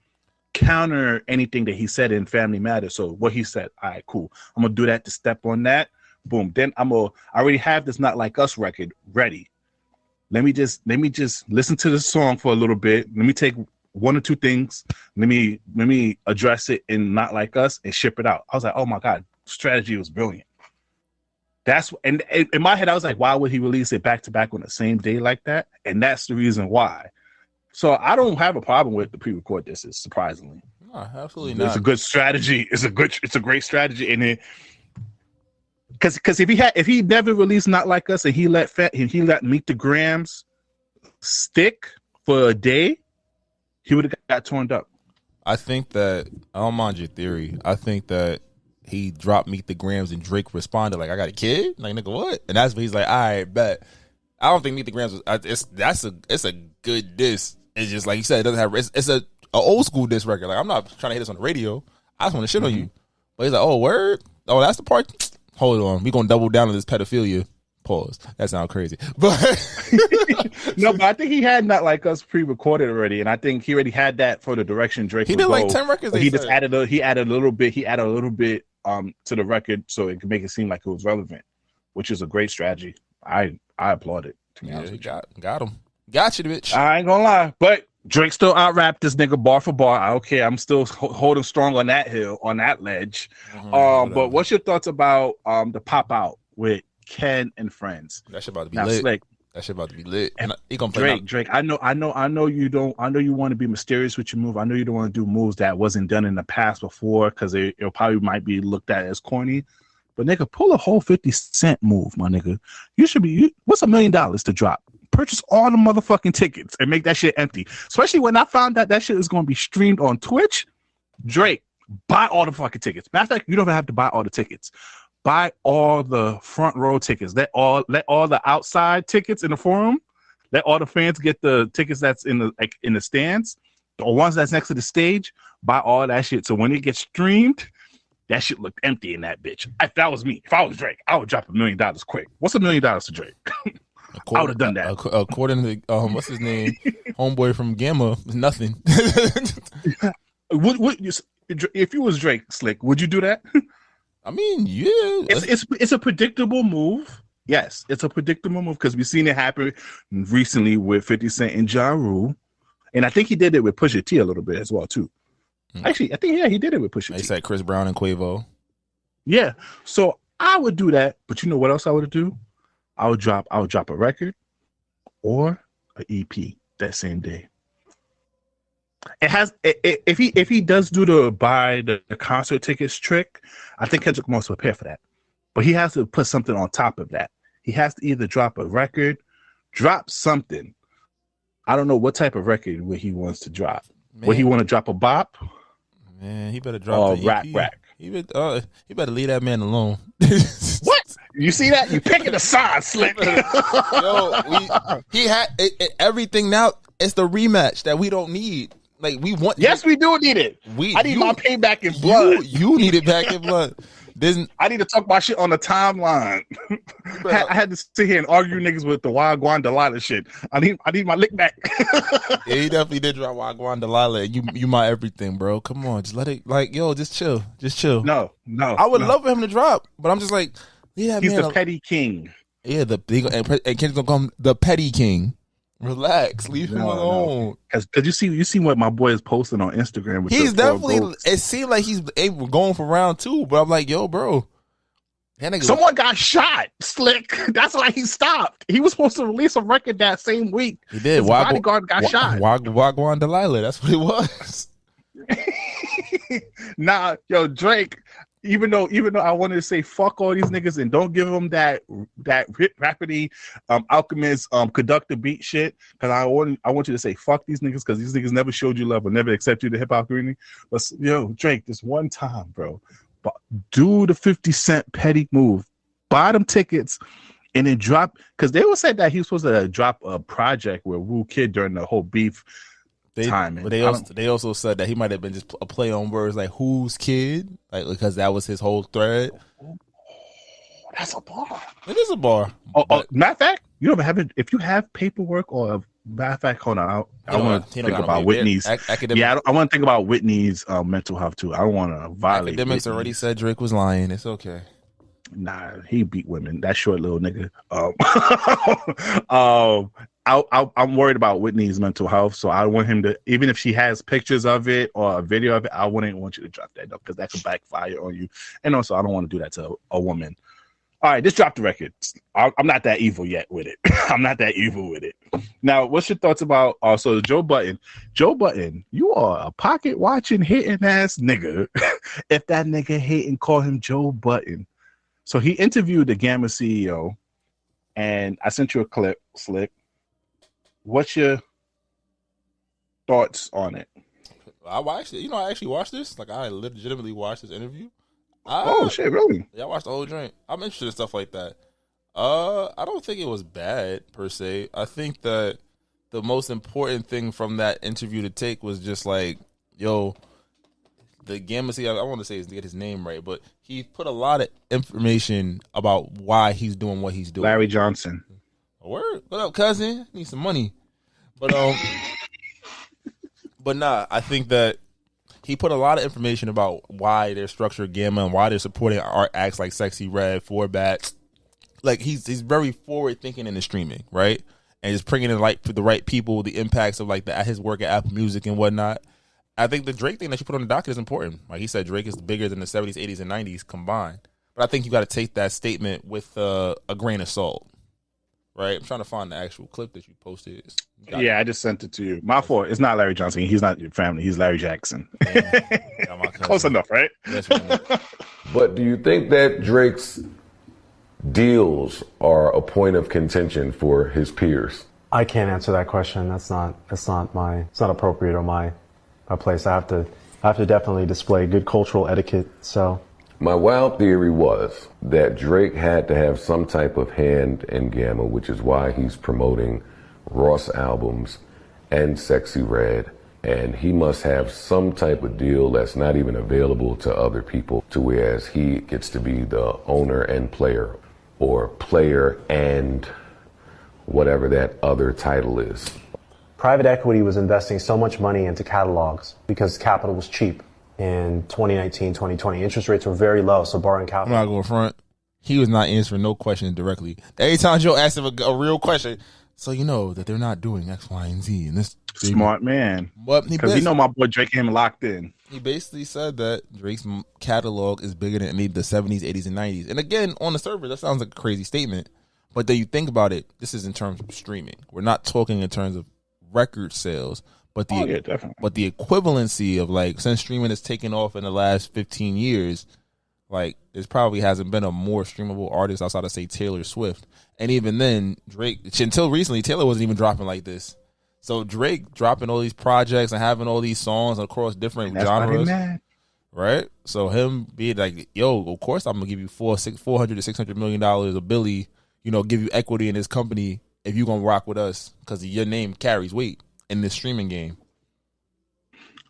counter anything that he said in Family Matters. So what he said, all right, cool. I'm gonna do that to step on that. Boom. Then I already have this Not Like Us record ready. Let me just listen to the song for a little bit. Let me take one or two things. Let me address it in Not Like Us and ship it out. I was like, oh my God, strategy was brilliant. And in my head, I was like, why would he release it back to back on the same day like that? And that's the reason why. So I don't have a problem with the pre-record disses, surprisingly. No, absolutely not. It's a good strategy. It's a great strategy in it. Because if he never released Not Like Us and he let Meet the Grams stick for a day, he would have got torn up. I think that, I don't mind your theory. I think that he dropped Meet the Grams and Drake responded like, I got a kid? Like, nigga, what? And that's when he's like, all right, bet. I don't think Meet the Grams was, it's a good diss. It's just like you said, it doesn't have, it's a old school diss record. Like, I'm not trying to hit this on the radio. I just want to shit on you. But he's like, oh, word? Oh, that's the part? Hold on. We're going to double down on this pedophilia. Pause. That sounds crazy. But no, but I think he had Not Like Us pre-recorded already, and I think he already had that for the direction Drake. He did like 10 records. He just added a little bit to the record so it could make it seem like it was relevant, which is a great strategy. I applaud it. To be honest with you. Got him. Got you, bitch. I ain't gonna lie, but Drake still out-rapped this nigga bar for bar. I don't care. I'm still holding strong on that hill, on that ledge. But what's your thoughts about the pop out with Ken and Friends? That shit about to be lit. Slick. That shit about to be lit. And he gonna play Drake. I know you don't. I know you want to be mysterious with your move. I know you don't want to do moves that wasn't done in the past before because it probably might be looked at as corny. But nigga, pull a whole 50 Cent move, my nigga. You should be. What's $1 million to drop? Purchase all the motherfucking tickets and make that shit empty. Especially when I found out that shit is going to be streamed on Twitch. Drake, buy all the fucking tickets. Matter of fact, you don't even have to buy all the tickets. Buy all the front row tickets. Let all the outside tickets in the forum. Let all the fans get the tickets that's in the stands. The ones that's next to the stage. Buy all that shit. So when it gets streamed, that shit looked empty in that bitch. If that was me, if I was Drake, I would drop $1 million quick. What's $1 million to Drake? I would have done that. According to what's his name, homeboy from Gamma, nothing. If you was Drake, Slick, would you do that? I mean, yeah, it's a predictable move. Yes, it's a predictable move because we've seen it happen recently with 50 Cent and Ja Rule, and I think he did it with Pusha T a little bit as well too. Actually, I think he did it with Pusha T. He said Chris Brown and Quavo. Yeah, so I would do that, but you know what else I would do? I would drop a record or an EP that same day. It has if he does do the buy the concert tickets trick, I think Kendrick Lamar's prepared for that. But he has to put something on top of that. He has to either drop a record, drop something. I don't know what type of record he wants to drop. Would he want to drop a bop? Man, he better drop the EP. Rack. He better leave that man alone. What? You see that? You picking a side, Slick. He had everything now. It's the rematch that we don't need. Like we want. Yes, we do need it. I need my payback in blood. You need it back in blood. I need to talk my shit on the timeline. I had to sit here and argue niggas with the Wagwan Delilah shit. I need my lick back. Yeah, he definitely did drop Wagwan Delilah. You my everything, bro. Come on, just let it. Like, yo, just chill. No. I would love for him to drop, but I'm just like, yeah, he's the petty king. Yeah, and Kendrick's gonna call him the petty king. Relax, leave him alone. Because you see what my boy is posting on Instagram. With he's definitely. It seemed like he's going for round 2, but I'm like, yo, bro. Someone got shot, Slick. That's why he stopped. He was supposed to release a record that same week. He did. His bodyguard got shot. Wagwan Delilah. That's what it was. Nah, yo, Drake. Even though I wanted to say fuck all these niggas and don't give them that Rapidy Alchemist conductor beat shit, because I want you to say fuck these niggas because these niggas never showed you love or never accepted you the hip hop community. But yo, Drake, this one time, bro, do the 50 Cent petty move, buy them tickets, and then drop, because they all said that he was supposed to drop a project with Wu Kid during the whole beef. But they also said that he might have been just a play on words like whose kid, like because that was his whole thread. That's a bar. It is a bar. Matter of fact, you don't have it. If you have paperwork or matter of fact, hold on. I want to think about Whitney's. I want to think about Whitney's mental health too. I don't want to violate. Academics already said Drake was lying. It's okay. Nah, he beat women. That short little nigga. I'm worried about Whitney's mental health, so I want him to, even if she has pictures of it or a video of it, I wouldn't want you to drop that, because that could backfire on you. And also, I don't want to do that to a woman. All right, just drop the record. I'm not that evil yet with it. I'm not that evil with it. Now, what's your thoughts about also Joe Budden? Joe Budden, you are a pocket watching, hitting ass nigga. If that nigga hate and call him Joe Budden. So he interviewed the Gamma CEO, and I sent you a clip, Slick. What's your thoughts on it? I actually watched this. Like, I legitimately watched this interview. Oh shit, really? Yeah, I watched the whole joint. I'm interested in stuff like that. I don't think it was bad per se. I think that the most important thing from that interview to take was just like, yo, the Gamma CEO, I want to say is to get his name right, but he put a lot of information about why he's doing what he's doing. Larry Johnson. Word? What up, cousin? Need some money. But but nah, I think that he put a lot of information about why they're structured Gamma and why they're supporting art acts like Sexy Red, Four Bats. Like, he's very forward thinking in the streaming, right? And just bringing in like the right people, the impacts of like his work at Apple Music and whatnot. I think the Drake thing that you put on the docket is important. Like he said, Drake is bigger than the 70s, 80s, and 90s combined. But I think you got to take that statement with a grain of salt. Right, I'm trying to find the actual clip that you posted. I just sent it to you. My fault. It's not Larry Johnson. He's not your family. He's Larry Jackson. Close enough, right? Yes, man. But do you think that Drake's deals are a point of contention for his peers? I can't answer that question. It's not appropriate or my place. I have to definitely display good cultural etiquette. So. My wild theory was that Drake had to have some type of hand in Gamma, which is why he's promoting Ross albums and Sexy Red, and he must have some type of deal that's not even available to other people, to whereas he gets to be the owner and player, or player and whatever that other title is. Private equity was investing so much money into catalogs because capital was cheap. In 2019, 2020, interest rates were very low, so borrowing capital. I'm not going front. He was not answering no questions directly. Every time Joe asked him a real question, so you know that they're not doing X, Y, and Z. And this smart man, because he know my boy Drake and him locked in. He basically said that Drake's catalog is bigger than any of the 70s, 80s, and 90s. And again, on the surface, that sounds like a crazy statement. But then you think about it, this is in terms of streaming. We're not talking in terms of record sales. But the equivalency of, like, since streaming has taken off in the last 15 years, like, there probably hasn't been a more streamable artist outside of, say, Taylor Swift. And even then, Drake, until recently, Taylor wasn't even dropping like this. So Drake dropping all these projects and having all these songs across different genres, right? So him being like, yo, of course I'm gonna give you $400 to $600 million of Billy, give you equity in this company if you gonna rock with us, because your name carries weight in this streaming game.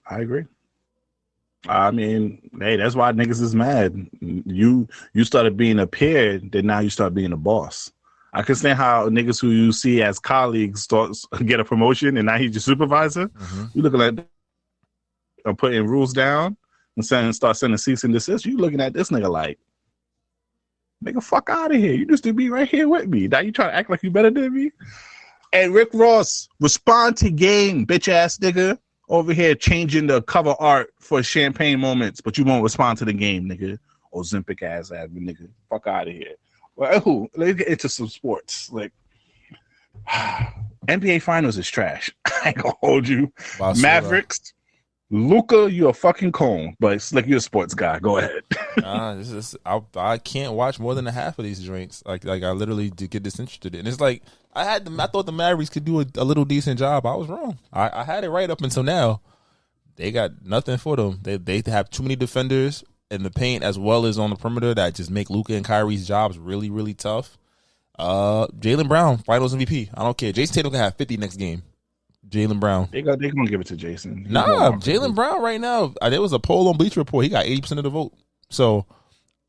I agree. I mean, hey, that's why niggas is mad. You started being a peer, then now you start being a boss. I can understand how niggas who you see as colleagues get a promotion and now he's your supervisor. Mm-hmm. You looking at putting rules down and start sending cease and desist. You looking at this nigga like, nigga, fuck out of here. You used to be right here with me. Now you trying to act like you better than me? And Rick Ross, respond to game, bitch ass nigga. Over here changing the cover art for Champagne Moments, but you won't respond to the game, nigga. Ozempic ass nigga. Fuck out of here. Well, let's get into some sports. Like, NBA Finals is trash. I ain't gonna hold you. Mavericks, Luka, you a fucking cone, but it's like you're a sports guy. Go ahead. I can't watch more than a half of these drinks. Like I literally did get disinterested in. It's like I thought the Mavericks could do a little decent job. I was wrong. I had it right up until now. They got nothing for them. They have too many defenders in the paint as well as on the perimeter that just make Luka and Kyrie's jobs really, really tough. Jaylen Brown, Finals MVP. I don't care. Jason Tatum can have 50 next game. Jaylen Brown. They gonna give it to Jason. Nah, Jaylen Brown right now. There was a poll on Bleacher Report. He got 80% of the vote. So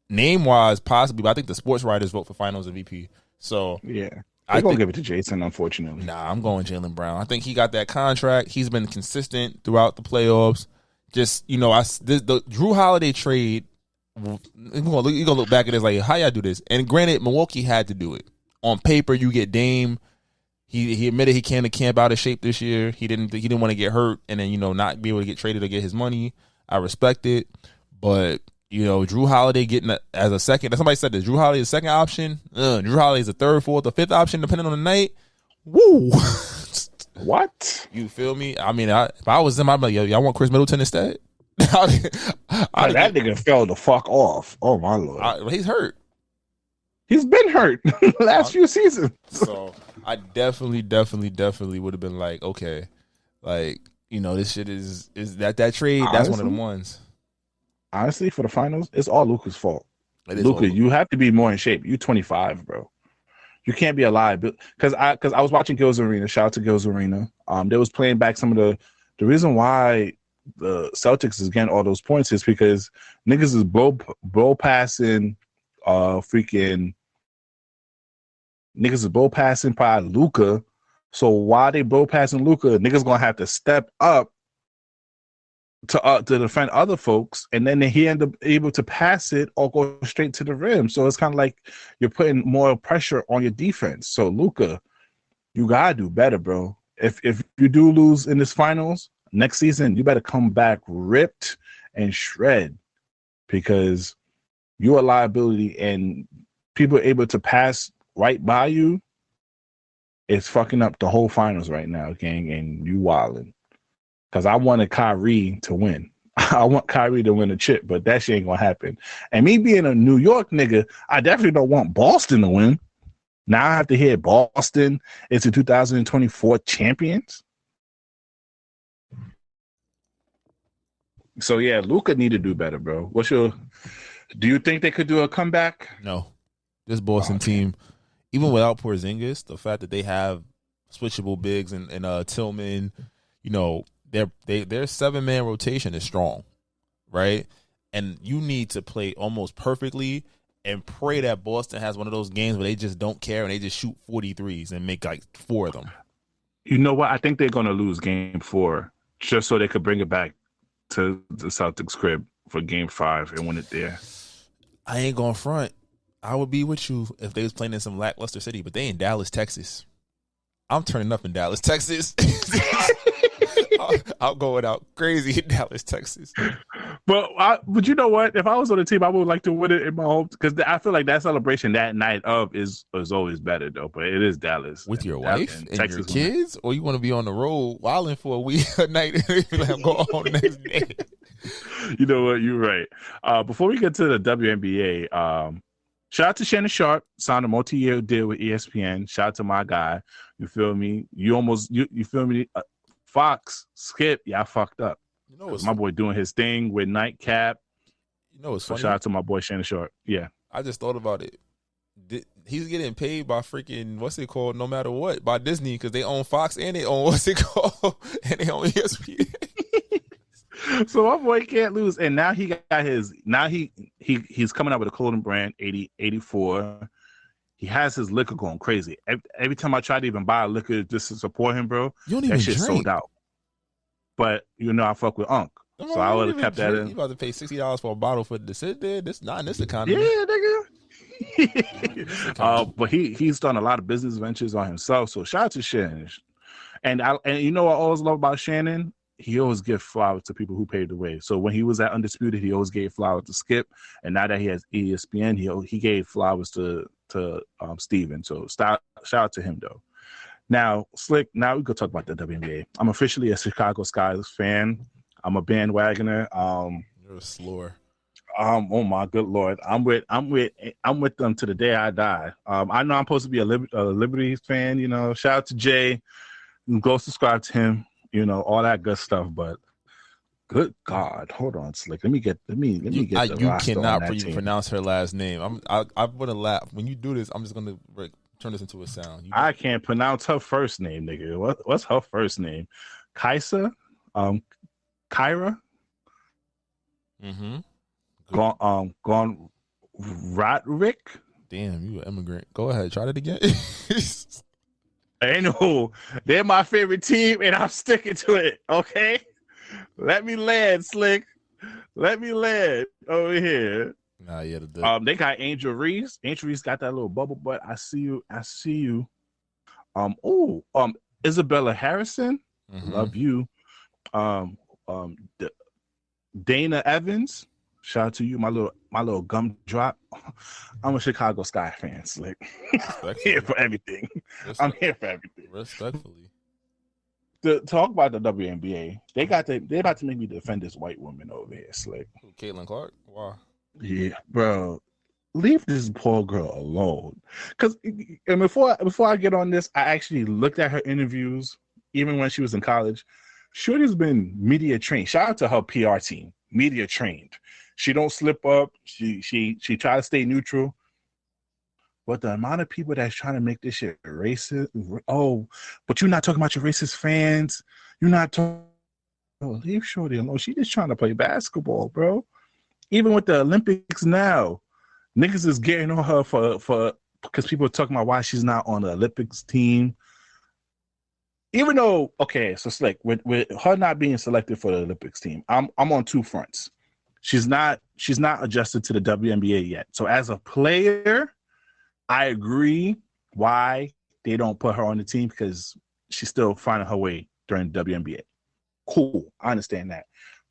name wise, possibly, but I think the sports writers vote for Finals MVP. So yeah, they're gonna give it to Jason. Unfortunately, nah, I'm going Jaylen Brown. I think he got that contract. He's been consistent throughout the playoffs. Just the Drew Holiday trade. You're gonna look back at this like, how y'all do this? And granted, Milwaukee had to do it. On paper, you get Dame. He admitted he came to camp out of shape this year. He didn't want to get hurt and then not be able to get traded or get his money. I respect it, but Drew Holiday getting as a second. Somebody said that Drew Holiday is a second option. Drew Holiday is a third, fourth, or fifth option depending on the night. Woo. What? You feel me? I mean, if I was him, I'd be like, yo, y'all want Chris Middleton instead? That nigga fell the fuck off. Oh my lord. He's hurt. He's been hurt last few seasons. So I definitely would have been like, okay, like, this shit is that trade. Honestly, that's one of the ones. Honestly, for the finals, it's all Luka's fault. Luka, you have to be more in shape. You 25, bro. You can't be alive. Because I was watching Gil's Arena. Shout out to Gil's Arena. They was playing back some of the reason why the Celtics is getting all those points is because niggas is blow passing niggas is blow passing by Luka. So while they blow passing Luka, niggas gonna have to step up to defend other folks, and then he end up able to pass it or go straight to the rim. So it's kind of like you're putting more pressure on your defense. So Luka, you gotta do better, bro. If you do lose in this finals next season, you better come back ripped and shred, because you're a liability, and people able to pass right by you. It's fucking up the whole finals right now, gang, and you wilding. Because I wanted Kyrie to win. I want Kyrie to win a chip, but that shit ain't gonna happen. And me being a New York nigga, I definitely don't want Boston to win. Now I have to hear Boston is the 2024 champions. So yeah, Luka need to do better, bro. Do you think they could do a comeback? No. This Boston team, even without Porzingis, the fact that they have switchable bigs and Tillman, their 7-man rotation is strong, right? And you need to play almost perfectly and pray that Boston has one of those games where they just don't care and they just shoot 43s and make like 4 of them. You know what? I think they're going to lose game 4 just so they could bring it back to the Celtics crib for game 5 and win it there. I ain't going front. I would be with you if they was playing in some lackluster city, but they in Dallas, Texas. I'm turning up in Dallas, Texas. I'll go out crazy in Dallas, Texas. But you know what? If I was on the team, I would like to win it in my home, because I feel like that celebration that night of is always better, though. But it is Dallas with your wife and Texas your kids, or you want to be on the road wilding for a week a night and like, go home next day. You know what? You're right. Before we get to the WNBA, shout out to Shannon Sharp, signed a multi-year deal with ESPN. Shout out to my guy. You feel me? You feel me? Fox, Skip, y'all fucked up. My boy doing his thing with Nightcap. It's so funny. Shout out to my boy Shannon Sharp. Yeah. I just thought about it. He's getting paid by freaking, what's it called, no matter what, by Disney, because they own Fox and they own, what's it called, and they own ESPN. So my boy can't lose. And now he got he's coming out with a clothing brand, 84. He has his liquor going crazy. Every time I try to even buy a liquor just to support him, bro, that shit sold out. But I fuck with Unc, so I would have kept that in. You about to pay $60 for a bottle for to sit there? This not in this economy. Yeah, nigga. But he's done a lot of business ventures on himself. So shout out to Shannon. And you know what I always love about Shannon? He always gives flowers to people who paved the way. So when he was at Undisputed, he always gave flowers to Skip. And now that he has ESPN, he gave flowers to Steven. So shout out to him, though. Now, Slick, now we go talk about the WNBA. I'm officially a Chicago Sky's fan. I'm a bandwagoner. You're a slur. Oh my good Lord. I'm with them to the day I die. I know I'm supposed to be a Liberty fan, shout out to Jay. Go subscribe to him. All that good stuff, but good God, hold on, Slick. Let me get the You cannot pronounce her last name. I'm gonna laugh when you do this. I'm just gonna turn this into a sound. I can't pronounce her first name, nigga. What's her first name? Kyra. Mm-hmm. Gone. Roderick. Damn, you an immigrant. Go ahead, try that again. I know they're my favorite team, and I'm sticking to it. Okay, let me land, Slick. Let me land over here. Nah, yeah. They got Angel Reese. Angel Reese got that little bubble butt. I see you. Isabella Harrison, love you. Dana Evans, shout out to you, my little gumdrop. I'm a Chicago Sky fan, Slick. I'm here for everything. I'm here for everything. Respectfully. To talk about the WNBA, they about to make me defend this white woman over here, Slick. Caitlin Clark? Wow. Yeah, bro. Leave this poor girl alone. Because before I get on this, I actually looked at her interviews, even when she was in college. Shorty's been media trained. Shout out to her PR team, media trained. She don't slip up. She try to stay neutral. But the amount of people that's trying to make this shit racist. Oh, but you're not talking about your racist fans. You're not talking. Oh, leave Shorty alone. She just trying to play basketball, bro. Even with the Olympics now, niggas is getting on her for because people are talking about why she's not on the Olympics team. Even though, okay, so Slick, with her not being selected for the Olympics team, I'm on two fronts. She's not adjusted to the WNBA yet. So as a player, I agree why they don't put her on the team because she's still finding her way during the WNBA. Cool, I understand that.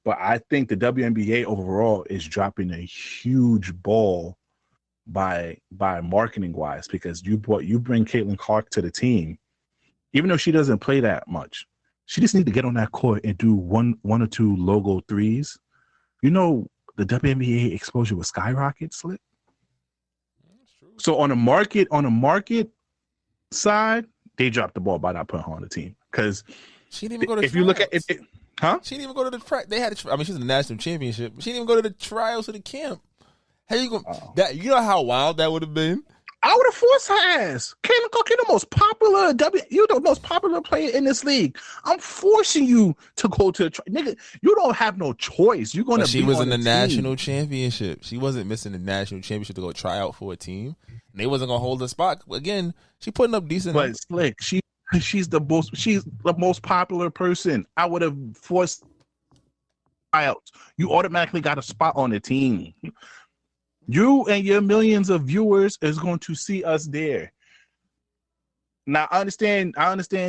But I think the WNBA overall is dropping a huge ball by marketing wise because you bring Caitlin Clark to the team, even though she doesn't play that much. She just need to get on that court and do one or two logo threes. You know, the WNBA exposure was skyrocket, Slick. So on a market side, they dropped the ball by not putting her on the team because she didn't even go to. If you look at it, huh? She didn't even go to the. They had. I mean, she's in the national championship. But she didn't even go to the trials of the camp. How you going? That you know how wild that would have been. I would have forced her ass. Caitlin Clark, you're the most popular you're the most popular player in this league. I'm forcing you to go to the nigga. You don't have no choice. You're gonna. She was in the national championship. She wasn't missing the national championship to go try out for a team. And they wasn't gonna hold the spot again. She putting up decent. But Slick, she's the most popular person. I would have forced tryouts. You automatically got a spot on the team. You and your millions of viewers is going to see us there. Now, I understand.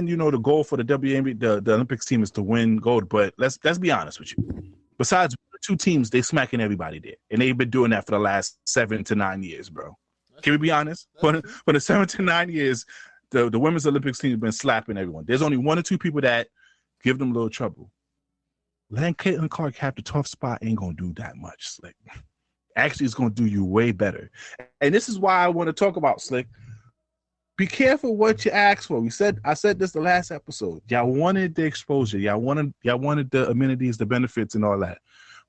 You know, the goal for the WNBA, the Olympics team is to win gold. But let's be honest with you. Besides two teams, they smacking everybody there, and they've been doing that for the last 7 to 9 years, bro. Can we be honest? For the 7 to 9 years, the women's Olympics team has been slapping everyone. There's only 1 or 2 people that give them a little trouble. Letting Caitlin Clark have the tough spot ain't gonna do that much, Slick. Actually, it's going to do you way better. And this is why I want to talk about Slick. Be careful what you ask for. I said this the last episode. Y'all wanted the exposure. Y'all wanted the amenities, the benefits, and all that.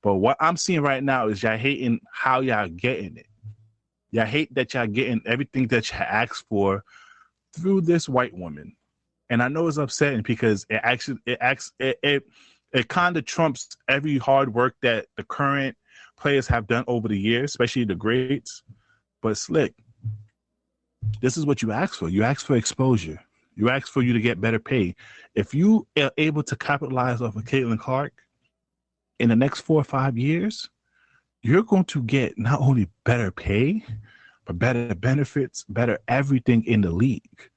But what I'm seeing right now is y'all hating how y'all getting it. Y'all hate that y'all getting everything that y'all asked for through this white woman. And I know it's upsetting because it kind of trumps every hard work that the current players have done over the years, especially the greats. But Slick, this is what you ask for. You ask for exposure. You ask for you to get better pay. If you are able to capitalize off of Caitlin Clark in the next 4 or 5 years, you're going to get not only better pay, but better benefits, better everything in the league.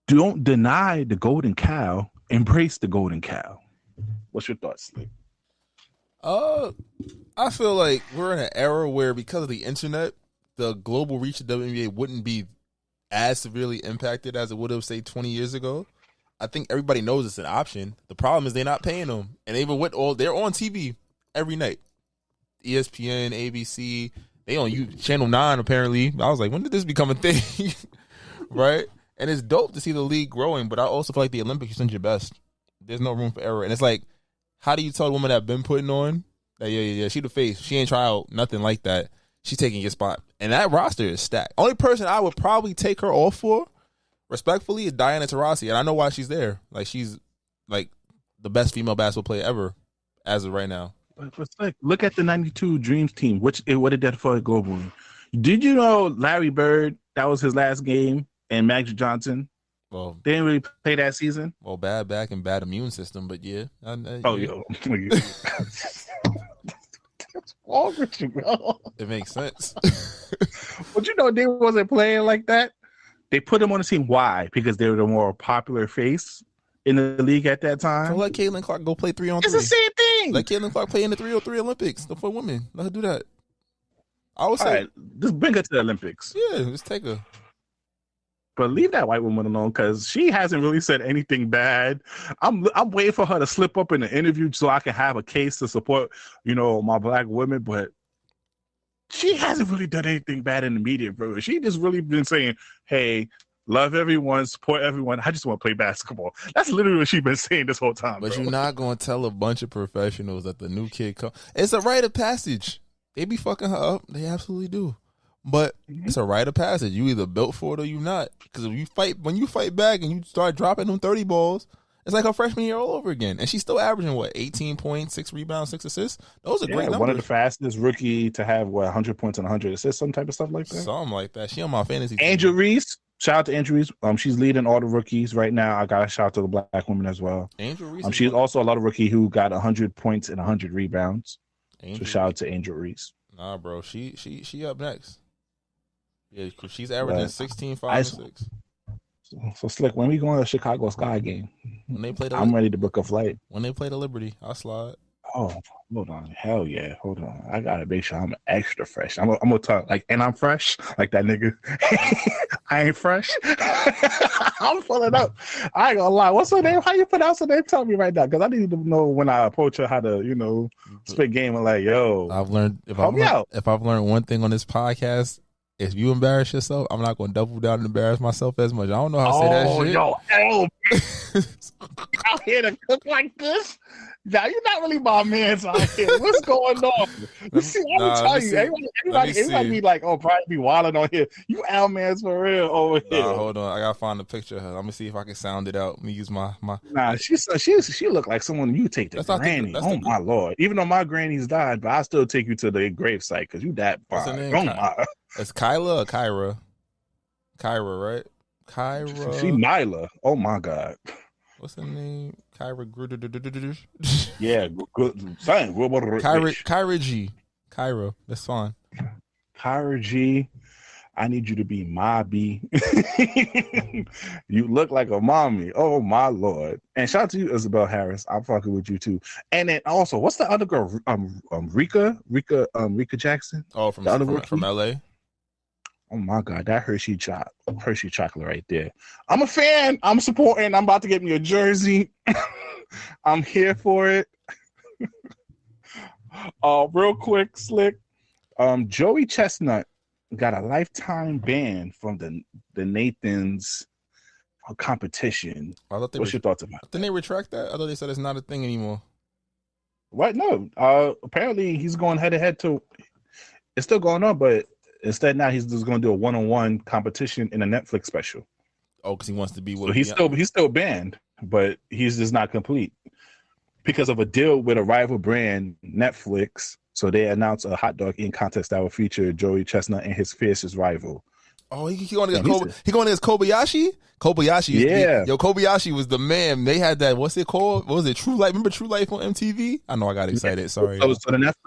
Don't deny the golden cow. Embrace the golden cow. What's your thoughts, Slick? I feel like we're in an era where because of the internet, the global reach of WNBA wouldn't be as severely impacted as it would have, say, 20 years ago. I think everybody knows it's an option. The problem is they're not paying them. And they're on TV every night. ESPN, ABC, they on Channel 9 apparently. I was like, when did this become a thing? Right? And it's dope to see the league growing, but I also feel like the Olympics, you send your best. There's no room for error. And it's like, how do you tell a woman that been putting on that, yeah, she the face. She ain't try out nothing like that. She's taking your spot. And that roster is stacked. Only person I would probably take her off for, respectfully, is Diana Taurasi. And I know why she's there. Like, she's like the best female basketball player ever as of right now. But look at the 92 Dreams team, what it did for globally. Did you know Larry Bird, that was his last game, and Magic Johnson? Well, they didn't really play that season. Well, bad back and bad immune system, but yeah. Yo. What's wrong with you, bro? It makes sense. But you know they wasn't playing like that. They put him on the team. Why? Because they were the more popular face in the league at that time. So let Caitlin Clark go play 3-on-3. It's the same thing. Let Caitlin Clark play in the 3-on-3 Olympics for women. Let her do that. I would say, all right, just bring her to the Olympics. Yeah, just take her. But leave that white woman alone because she hasn't really said anything bad. I'm waiting for her to slip up in the interview so I can have a case to support, my black women. But she hasn't really done anything bad in the media, bro. She just really been saying, hey, love everyone, support everyone. I just want to play basketball. That's literally what she's been saying this whole time. But bro. you're not going to tell a bunch of professionals that the new kid It's a rite of passage. They be fucking her up. They absolutely do. But it's a rite of passage. You either built for it or you not. Because when you fight back and you start dropping them 30 balls, it's like her freshman year all over again. And she's still averaging, 18 points, 6 rebounds, 6 assists? Those are great numbers. One of the fastest rookie to have, 100 points and 100 assists, some type of stuff like that? Something like that. She on my fantasy team. Angel Reese. Shout out to Angel Reese. She's leading all the rookies right now. I got to shout out to the black women as well. Angel Reese. She's also a lot of rookie who got 100 points and 100 rebounds. So shout out to Angel Reese. Nah, bro. She up next. Yeah, she's averaging 16, 5, and 6. So Slick, when we going to Chicago Sky game? When they play I'm ready to book a flight. When they play the Liberty, I'll slide. Oh, hold on. Hell yeah. Hold on. I got to make sure I'm extra fresh. I'm going to talk and I'm fresh like that nigga. I ain't fresh. I'm pulling up. I ain't going to lie. What's her name? How you pronounce her name? Tell me right now because I need to know when I approach her how to, spit game and like, yo. I've learned if I've learned one thing on this podcast, if you embarrass yourself, I'm not going to double down and embarrass myself as much. I don't know how to say that shit. Yo, out here to cook like this? Now you're not really my man out here. What's going on? See, I'm gonna tell you, everybody be like, "Oh, probably be wilding on here." You Al man's for real over here. Hold on, I gotta find a picture of her. Let me see if I can sound it out. Let me use my. Nah, she look like someone you take to granny. My lord! Even though my granny's died, but I still take you to the grave site because you that fine. It's Kyla or Kyra? Kyra, right? Kyra. She Nyla. Oh my god. What's her name? Kyra. Yeah, good. Kyra G. Kyra. That's fine. Kyra G. I need you to be my B. You look like a mommy. Oh my lord! And shout out to you, Isabel Harris. I'm fucking with you too. And then also, what's the other girl? Rika Jackson. Oh, from LA. Oh my god, that Hershey chocolate right there. I'm a fan. I'm supporting. I'm about to get me a jersey. I'm here for it. Real quick, Slick. Joey Chestnut got a lifetime ban from the Nathan's competition. What's your thoughts about that? Didn't they retract that? I thought they said it's not a thing anymore. What? No. Apparently he's going head to head to. It's still going on, but instead now he's just going to do a one-on-one competition in a Netflix special. Oh, because he wants to be. So he's still banned, but he's just not complete because of a deal with a rival brand, Netflix. So they announced a hot dog eating contest that will feature Joey Chestnut and his fiercest rival. Oh, he going against Kobayashi? Kobayashi. Yeah. Kobayashi was the man. They had that, what's it called? What was it? True Life? Remember True Life on MTV? I know I got excited. Sorry.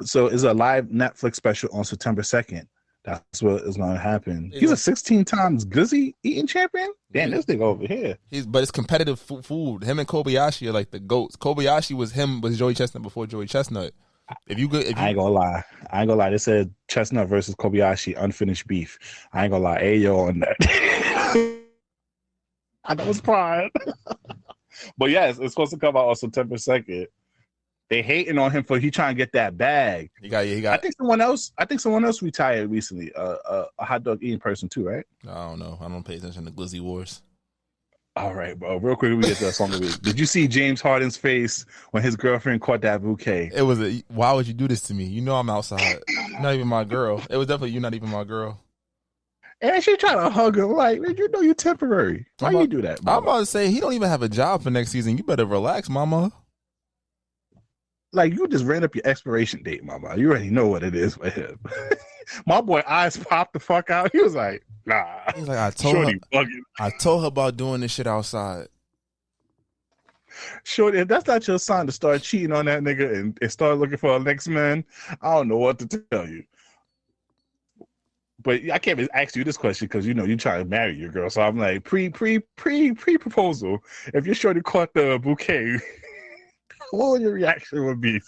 So it's a live Netflix special on September 2nd. That's what is going to happen. He's a 16 times Guzzy eating champion. Damn, this nigga over here. But it's competitive food. Him and Kobayashi are like the goats. Kobayashi was Joey Chestnut before Joey Chestnut. I ain't gonna lie. They said Chestnut versus Kobayashi, unfinished beef. I ain't gonna lie. Ayo on that. I was crying. But yes, it's supposed to come out on September 2nd. They hating on him for he trying to get that bag. He got. I think someone else retired recently. A hot dog eating person too, right? I don't know. I don't pay attention to Glizzy Wars. All right, bro. Real quick, we get to that song of the week. Did you see James Harden's face when his girlfriend caught that bouquet? It was why would you do this to me? You know I'm outside. You're not even my girl. It was definitely you're not even my girl. And she trying to hug him like, man, you know you're temporary. Why you do that, mama? I'm about to say he don't even have a job for next season. You better relax, mama. Like, you just ran up your expiration date, mama. You already know what it is for him. My boy eyes popped the fuck out. He was like, nah. He's like, I told her about doing this shit outside. Shorty, if that's not your sign to start cheating on that nigga and start looking for a next man, I don't know what to tell you. but I can't even ask you this question because you know you're trying to marry your girl. So I'm like pre-proposal. If your shorty caught the bouquet, what would your reaction would be?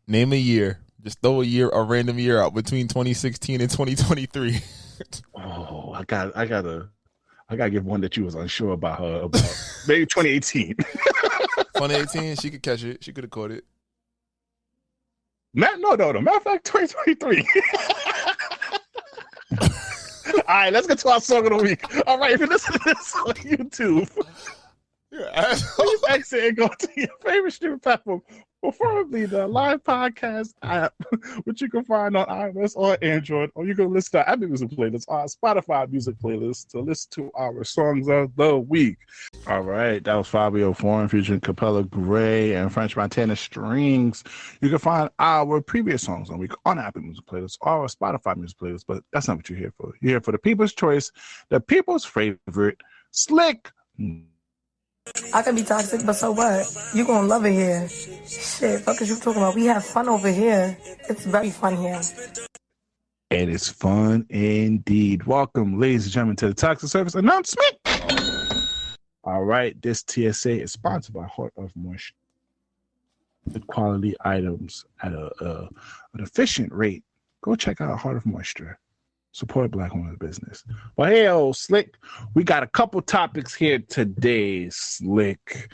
Name a year. Just throw a random year out between 2016 and 2023. Oh, I gotta give one that you was unsure about her about. Maybe 2018. 2018, she could catch it. She could have caught it. No. Matter of fact, 2023. All right, let's get to our song of the week. All right, if you listen to this on YouTube, please exit and go to your favorite streaming platform, preferably the live podcast app, which you can find on iOS or Android, or you can listen to our Apple Music playlist, our Spotify music playlist, to listen to our songs of the week. All right, that was Fabio Foreign featuring Capella Gray and French Montana Strings. You can find our previous songs on the week on Apple Music playlist or our Spotify music playlist, but that's not what you're here for. You're here for the people's choice, the people's favorite, Slick. I can be toxic, but so what? You gonna love it here. Shit, fuck is you talking about? We have fun over here. It's very fun here. It is fun indeed. Welcome, ladies and gentlemen, to the Toxic Service announcement. All right, this TSA is sponsored by Heart of Moisture. Good quality items at an efficient rate. Go check out Heart of Moisture. Support Black-owned business. But hey, Slick, we got a couple topics here today, Slick.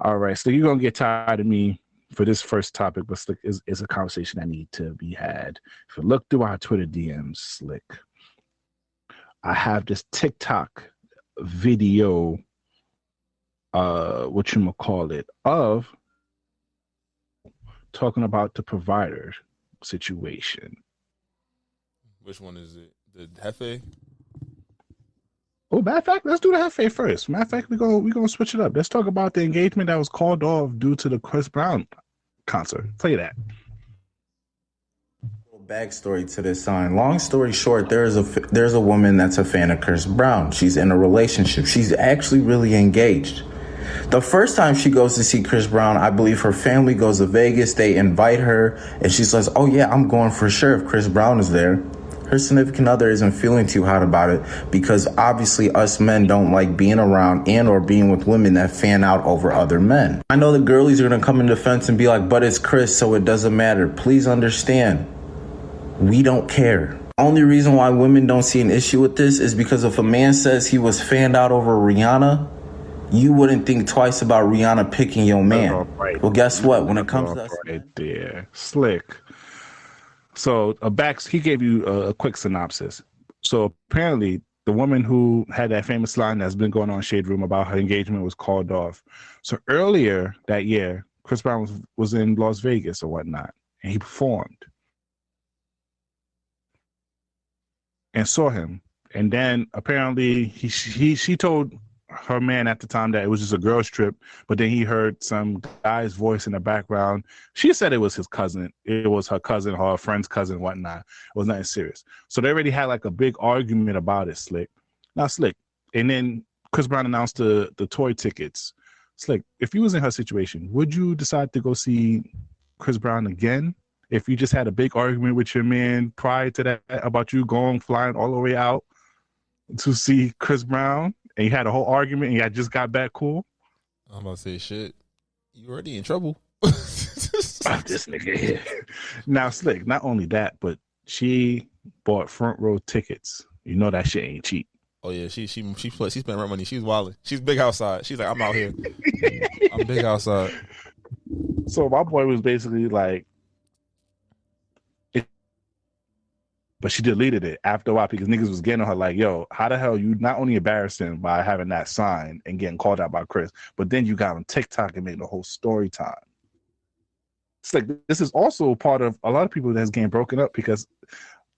All right, so you're going to get tired of me for this first topic, but Slick is a conversation that need to be had. If you look through our Twitter DMs, Slick, I have this TikTok video, of talking about the provider situation. Which one is it? The Hefe? Oh, matter of fact, let's do the Hefe first. Matter of fact, we're gonna switch it up. Let's talk about the engagement that was called off due to the Chris Brown concert. Play that. Backstory to this song. Long story short, there's a woman that's a fan of Chris Brown. She's in a relationship. She's actually really engaged. The first time she goes to see Chris Brown, I believe her family goes to Vegas. They invite her, and she says, "Oh yeah, I'm going for sure if Chris Brown is there." Her significant other isn't feeling too hot about it because obviously us men don't like being around and or being with women that fan out over other men. I know the girlies are going to come in defense and be like, but it's Chris, so it doesn't matter. Please understand, we don't care. Only reason why women don't see an issue with this is because if a man says he was fanned out over Rihanna, you wouldn't think twice about Rihanna picking your man. Right. Well, guess what? When it comes to us, right there, Slick. So he gave you a quick synopsis. So apparently the woman who had that famous line that's been going on in Shade Room about her engagement was called off. So earlier that year, Chris Brown was in Las Vegas or whatnot, and he performed and saw him. And then apparently she told her man at the time that it was just a girl's trip, but then he heard some guy's voice in the background. She said it was his cousin. It was her cousin, her friend's cousin, whatnot. It was nothing serious. So they already had like a big argument about it, Slick. Now, Slick. And then Chris Brown announced the toy tickets. Slick, if you was in her situation, would you decide to go see Chris Brown again? If you just had a big argument with your man prior to that about you flying all the way out to see Chris Brown, and you had a whole argument and you just got back cool? I'm about to say, shit, you already in trouble. This nigga here. Now, Slick, not only that, but she bought front row tickets. You know that shit ain't cheap. Oh yeah, she spent rent money. She's wilding. She's big outside. She's like, I'm out here. I'm big outside. So my boy was basically like, but she deleted it after a while because niggas was getting on her like, yo, how the hell you not only embarrassing by having that sign and getting called out by Chris, but then you got on TikTok and made the whole story time. It's like, this is also part of a lot of people that's getting broken up because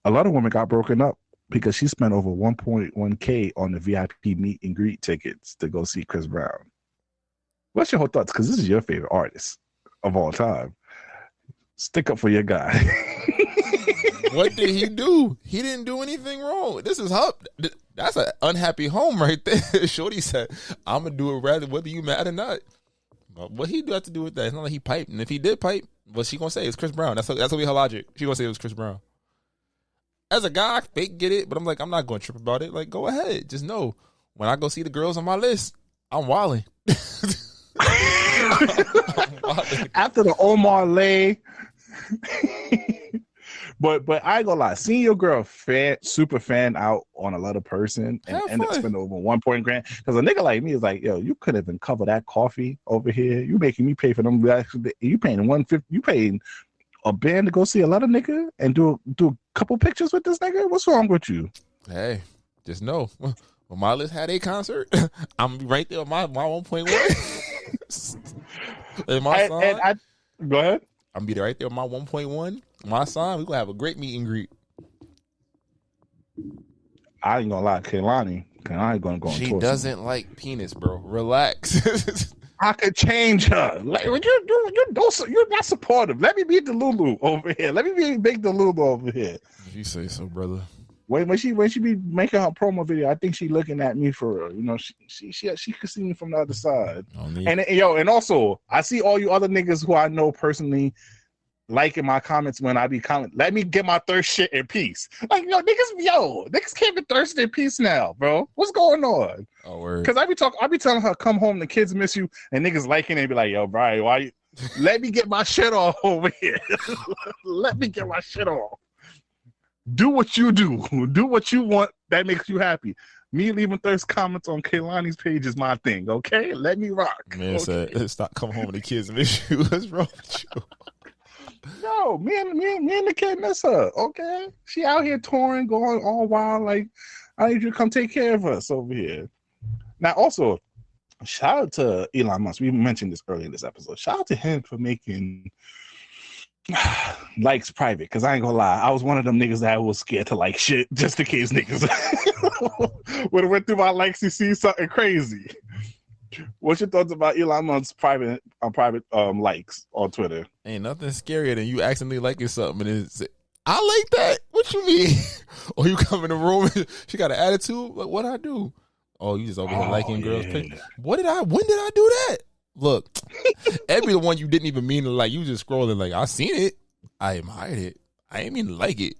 a lot of women got broken up because she spent over 1.1K on the VIP meet and greet tickets to go see Chris Brown. What's your whole thoughts? Because this is your favorite artist of all time. Stick up for your guy. What did he do? He didn't do anything wrong. This is that's an unhappy home right there. Shorty said, I'm going to do it rather whether you mad or not. But what he do have to do with that? It's not like he piped. And if he did pipe, what's she going to say? It's Chris Brown. That's what be her logic. She going to say it was Chris Brown. as a guy, I fake get it, but I'm like, I'm not going to trip about it. Like, go ahead. Just know when I go see the girls on my list, I'm wilding. After the Omar Lay. But I ain't gonna lie, seeing your girl super fan out on another person and end up spending over $1 because a nigga like me is like, yo, you couldn't even cover that coffee over here. You making me pay for them. You paying $150. You paying a band to go see a lot of nigga and do a couple pictures with this nigga. What's wrong with you? Hey, just know when my list had a concert, I'm right there on my 1.1. And my son, go ahead. I'm be right there on my 1.1. My son, we're gonna have a great meet and greet. I ain't gonna lie, Kehlani ain't gonna go on tour. She doesn't like penis, bro. Relax. I could change her. Like, you're not supportive. Let me be the Lulu over here. Let me be big the Lulu over here. If you say so, brother. When she be making her promo video, I think she looking at me for, you know, she could see me from the other side. And also I see all you other niggas who I know personally liking my comments when I be commenting. Let me get my thirst shit in peace. Like, niggas can't be thirsty in peace now, bro. What's going on? Oh, word. Because I be telling her, come home, the kids miss you, and niggas liking it and be like, yo, Brian, why you let me get my shit off over here. Let me get my shit off. Do what you do. Do what you want that makes you happy. Me leaving thirst comments on Kehlani's page is my thing, okay? Let me rock. Man said, stop coming home and the kids miss you. What's wrong with you? No, me and the kid miss her, okay? She out here touring, going all wild. Like, I need you to come take care of us over here. Now, also, shout out to Elon Musk. We mentioned this earlier in this episode. Shout out to him for making likes private, because I ain't gonna lie, I was one of them niggas that was scared to like shit just in case niggas would have went through my likes to see something crazy. What's your thoughts about Elon Musk's private likes on Twitter? Ain't nothing scarier than you accidentally liking something and it's, I like that. What you mean? Or you come in the room and she got an attitude? Like, what'd I do? Oh, you just over here liking girls' pictures. When did I do that? Look, every one you didn't even mean to like. You just scrolling like, I seen it. I admired it. I ain't mean to like it.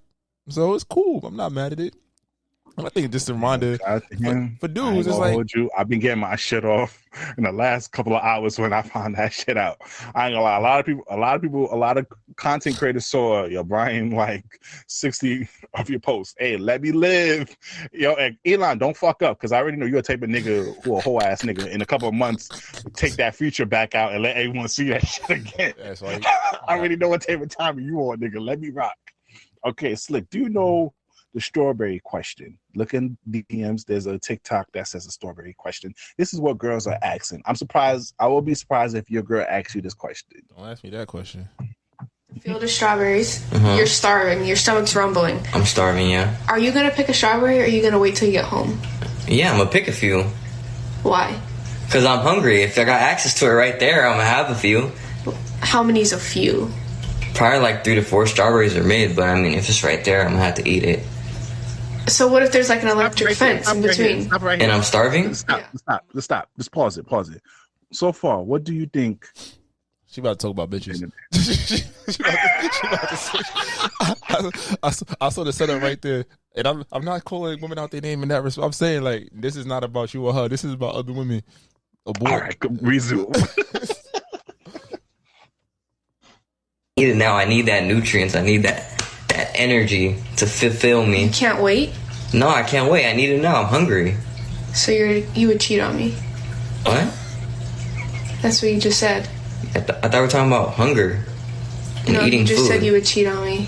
So it's cool. I'm not mad at it. I think it's just a reminder for dudes. It's like, I've been getting my shit off in the last couple of hours when I found that shit out. I ain't gonna lie. A lot of content creators saw, yo, Brian, like 60 of your posts. Hey, let me live. Yo, and Elon, don't fuck up, because I already know you're a type of nigga who a whole ass nigga. In a couple of months, take that feature back out and let everyone see that shit again. That's right. I already know what type of time you on, nigga. Let me rock. Okay, Slick, do you know the strawberry question? Look in DMs. There's a TikTok that says a strawberry question. This is what girls are asking. I'm surprised. I will be surprised if your girl asks you this question. Don't ask me that question. Field of strawberries. You're starving. Your stomach's rumbling. I'm starving, yeah. Are you going to pick a strawberry or are you going to wait till you get home? Yeah, I'm going to pick a few. Why? Because I'm hungry. If I got access to it right there, I'm going to have a few. How many's a few? Probably like 3 to 4 strawberries are made, but I mean, if it's right there, I'm going to have to eat it. So what if there's like an electric fence in between? Stop right here. And I'm starving? Stop. Just pause it. So far, what do you think? She about to talk about bitches. I saw the setup right there, and I'm not calling women out their name in that respect. I'm saying, like, this is not about you or her. This is about other women. All right, resume. Eat it now. I need that nutrients. I need that energy to fulfill me. You can't wait? No, I can't wait. I need it now. I'm hungry. So you would cheat on me? What? That's what you just said. I thought we were talking about hunger and eating you just food. said you would cheat on me.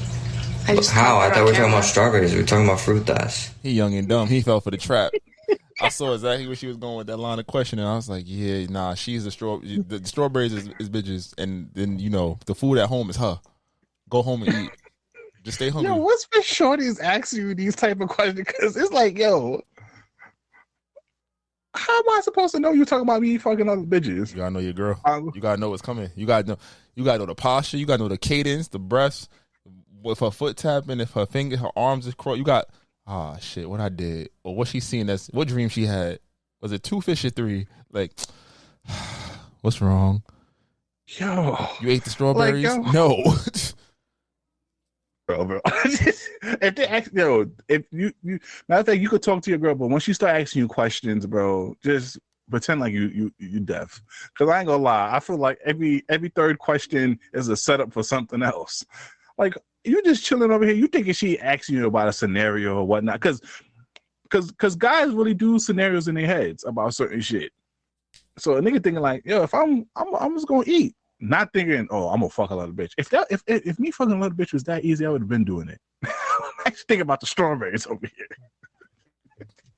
How? I thought we were talking about strawberries. We were talking about frutas. He young and dumb. He fell for the trap. I saw exactly where she was going with that line of questioning. I was like, yeah, nah, she's the strawberries is bitches, and then, you know, the food at home is her. Go home and eat. Just stay hungry. Yo, what's for shorties asking you these type of questions? Because it's like, yo, how am I supposed to know you talking about me fucking other bitches? You gotta know your girl. You gotta know what's coming. You gotta know the posture. You gotta know the cadence, the breaths, with her foot tapping, if her arms is crossed. You got, shit, what I did, or what she seen. What dream she had. Was it 2 fish or 3? Like, what's wrong? Yo, you ate the strawberries? Like, no. girl, bro. If they ask, if you matter of fact, you could talk to your girl, but once you start asking you questions, bro, just pretend like you deaf. Because I ain't gonna lie, I feel like every third question is a setup for something else. Like, you just chilling over here, you thinking she asking you about a scenario or whatnot, because guys really do scenarios in their heads about certain shit. So a nigga thinking like, yo, if I'm just gonna eat, not thinking, oh, I'm gonna fuck a little bitch. If me fucking a little bitch was that easy, I would have been doing it. I'm actually thinking about the strawberries over here.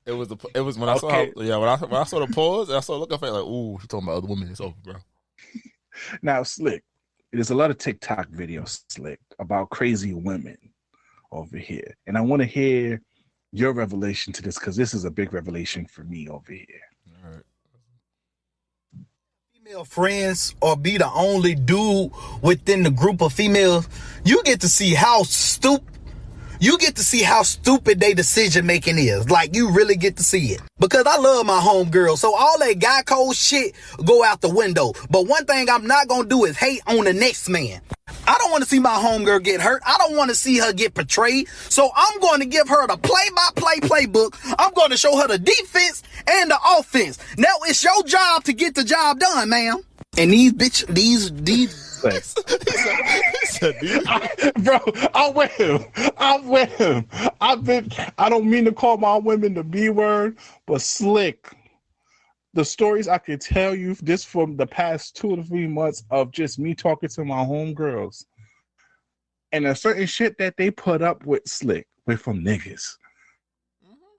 It was when I saw when I saw the pause, I saw looking at it like, ooh, she's talking about other women. It's over, bro. Now, Slick, there's a lot of TikTok videos, Slick, about crazy women over here, and I want to hear your revelation to this, because this is a big revelation for me over here. All right. Female friends, or be the only dude within the group of females, you get to see how stupid their decision making is. Like, you really get to see it. Because I love my homegirl, so all that guy code shit go out the window. But one thing I'm not gonna do is hate on the next man. I don't want to see my homegirl get hurt. I don't want to see her get betrayed. So I'm going to give her the play-by-play playbook. I'm going to show her the defense and the offense. Now it's your job to get the job done, ma'am. And these bro, I'm with him. I don't mean to call my women the B word, but Slick, the stories I can tell you this from the past 2 to 3 months of just me talking to my homegirls, and a certain shit that they put up with, Slick, with from niggas,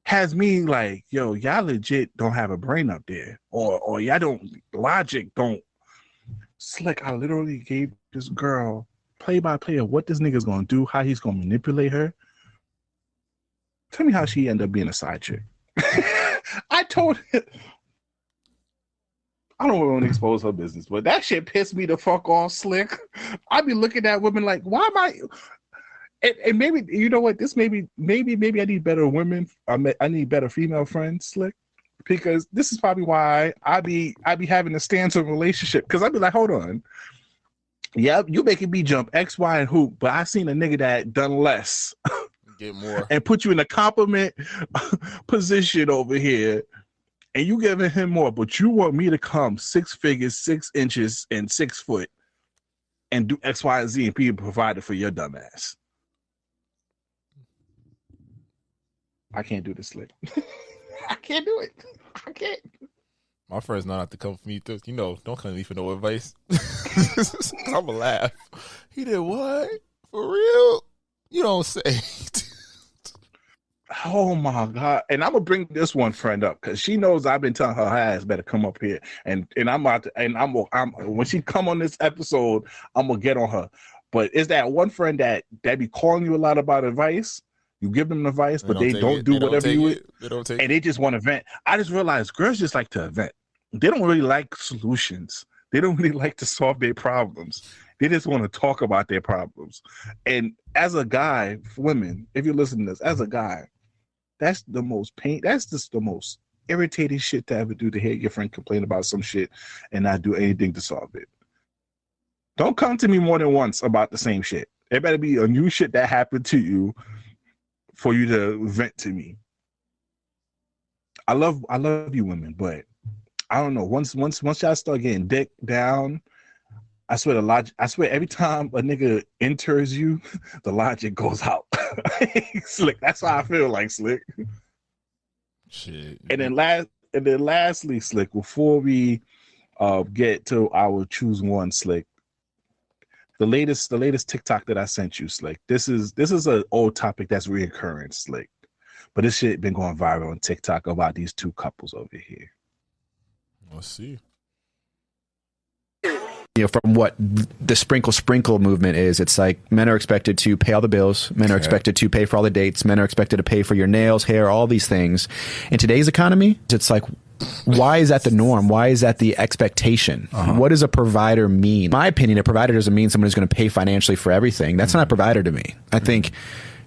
has me like, yo, y'all legit don't have a brain up there, or y'all don't. Slick, I literally gave this girl play-by-play of what this nigga's gonna do, how he's gonna manipulate her. Tell me how she ended up being a side chick. I told her, I don't want to expose her business, but that shit pissed me the fuck off, Slick. I be looking at women like, why am I? And maybe, you know what? This maybe I need better women. I need better female friends, Slick, because this is probably why I be having a stance on relationship. Because I be like, hold on, yeah, you making me jump X, Y, and hoop, but I seen a nigga that done less, get more, and put you in a compliment position over here. And you giving him more, but you want me to come 6 figures, 6 inches, and 6 foot, and do X, Y, and Z, and be provided for your dumb ass. I can't do this, Slick. I can't do it. I can't. My friends not have to come for me too. You know, don't come to me for no advice. I'ma laugh. He did what? For real? You don't say. Oh my God. And I'm gonna bring this one friend up because she knows I've been telling her ass better come up here. And I'm about to, and I'm when she come on this episode, I'm gonna get on her. But is that one friend that be calling you a lot about advice? You give them advice, but they don't do whatever you want. They don't take it. And they just want to vent. I just realized girls just like to vent. They don't really like solutions. They don't really like to solve their problems. They just want to talk about their problems. And as a guy, women, if you listen to this, as a guy, that's the most pain. That's just the most irritating shit to ever do, to hear your friend complain about some shit and not do anything to solve it. Don't come to me more than once about the same shit. It better be a new shit that happened to you for you to vent to me. I love you women, but I don't know. Once y'all start getting dick down, I swear every time a nigga enters you, the logic goes out. Slick. That's how I feel like, Slick. Shit. And then lastly, Slick, before we get to our choose one, Slick, the latest TikTok that I sent you, Slick. This is an old topic that's reoccurring, Slick. But this shit been going viral on TikTok about these two couples over here. Let's see. You know, from what the sprinkle movement is, it's like men are expected to pay all the bills, men are expected to pay for all the dates, men are expected to pay for your nails, hair, all these things. In today's economy, it's like, why is that the norm? Why is that the expectation? What does a provider mean? In my opinion, a provider doesn't mean someone who's going to pay financially for everything. That's not a provider to me. I think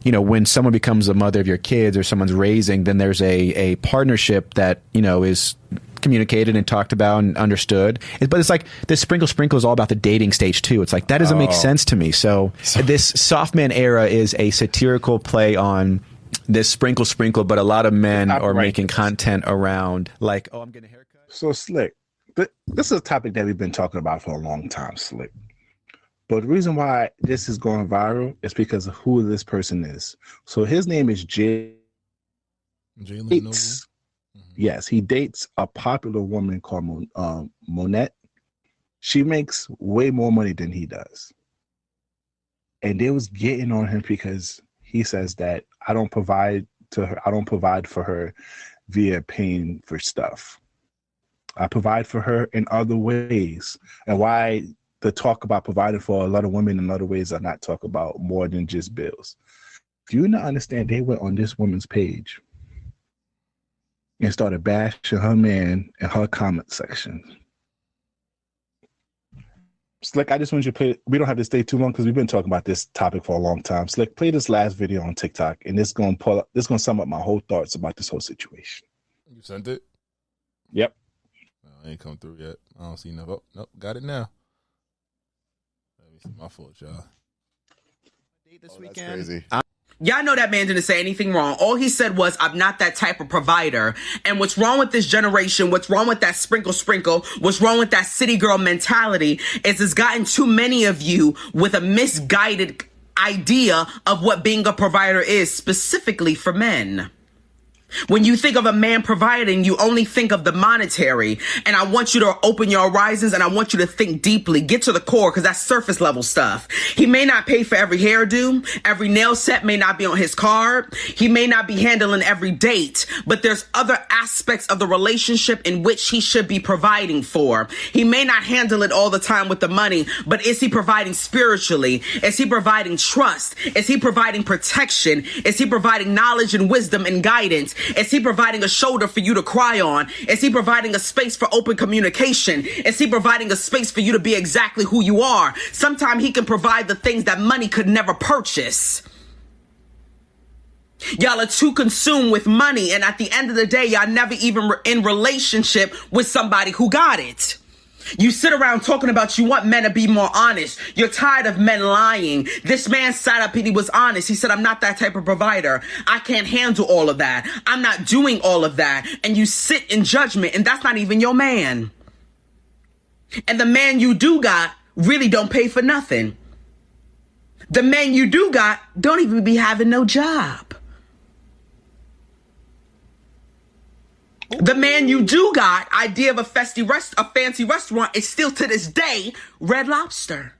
you know, when someone becomes a mother of your kids or someone's raising, then there's a partnership that, you know, is communicated and talked about and understood. But it's like this sprinkle is all about the dating stage too. It's like that doesn't make sense to me. So this soft man era is a satirical play on this sprinkle, but a lot of men are making content around like, oh, I'm getting a haircut. So Slick, this is a topic that we've been talking about for a long time, Slick. But the reason why this is going viral is because of who this person is. So his name is Jalen. Yes, he dates a popular woman called Monette. She makes way more money than he does. And they was getting on him because he says that I don't provide for her via paying for stuff. I provide for her in other ways. And why the talk about providing for a lot of women in other ways are not talk about more than just bills. Do you not understand? They went on this woman's page and started bashing her man in her comment section. Slick, I just want you to play. We don't have to stay too long because we've been talking about this topic for a long time. Slick, play this last video on TikTok, and this going to sum up my whole thoughts about this whole situation. You sent it? Yep. No, it ain't come through yet. I don't see no. Oh, nope, got it now. Let me see. My fault, y'all. This weekend. Crazy. Y'all know that man didn't say anything wrong. All he said was, I'm not that type of provider. And what's wrong with this generation, what's wrong with that sprinkle, what's wrong with that city girl mentality is it's gotten too many of you with a misguided idea of what being a provider is, specifically for men. When you think of a man providing, you only think of the monetary. And I want you to open your horizons and I want you to think deeply. Get to the core because that's surface level stuff. He may not pay for every hairdo. Every nail set may not be on his card. He may not be handling every date. But there's other aspects of the relationship in which he should be providing for. He may not handle it all the time with the money, but is he providing spiritually? Is he providing trust? Is he providing protection? Is he providing knowledge and wisdom and guidance? Is he providing a shoulder for you to cry on? Is he providing a space for open communication? Is he providing a space for you to be exactly who you are? Sometimes he can provide the things that money could never purchase. Y'all are too consumed with money, and at the end of the day, y'all never even in relationship with somebody who got it. You sit around talking about you want men to be more honest. You're tired of men lying. This man sat up and he was honest. He said, I'm not that type of provider. I can't handle all of that. I'm not doing all of that. And you sit in judgment, and that's not even your man. And the man you do got really don't pay for nothing. The men you do got don't even be having no job. The man you do got, idea of a fancy restaurant, is still to this day Red Lobster.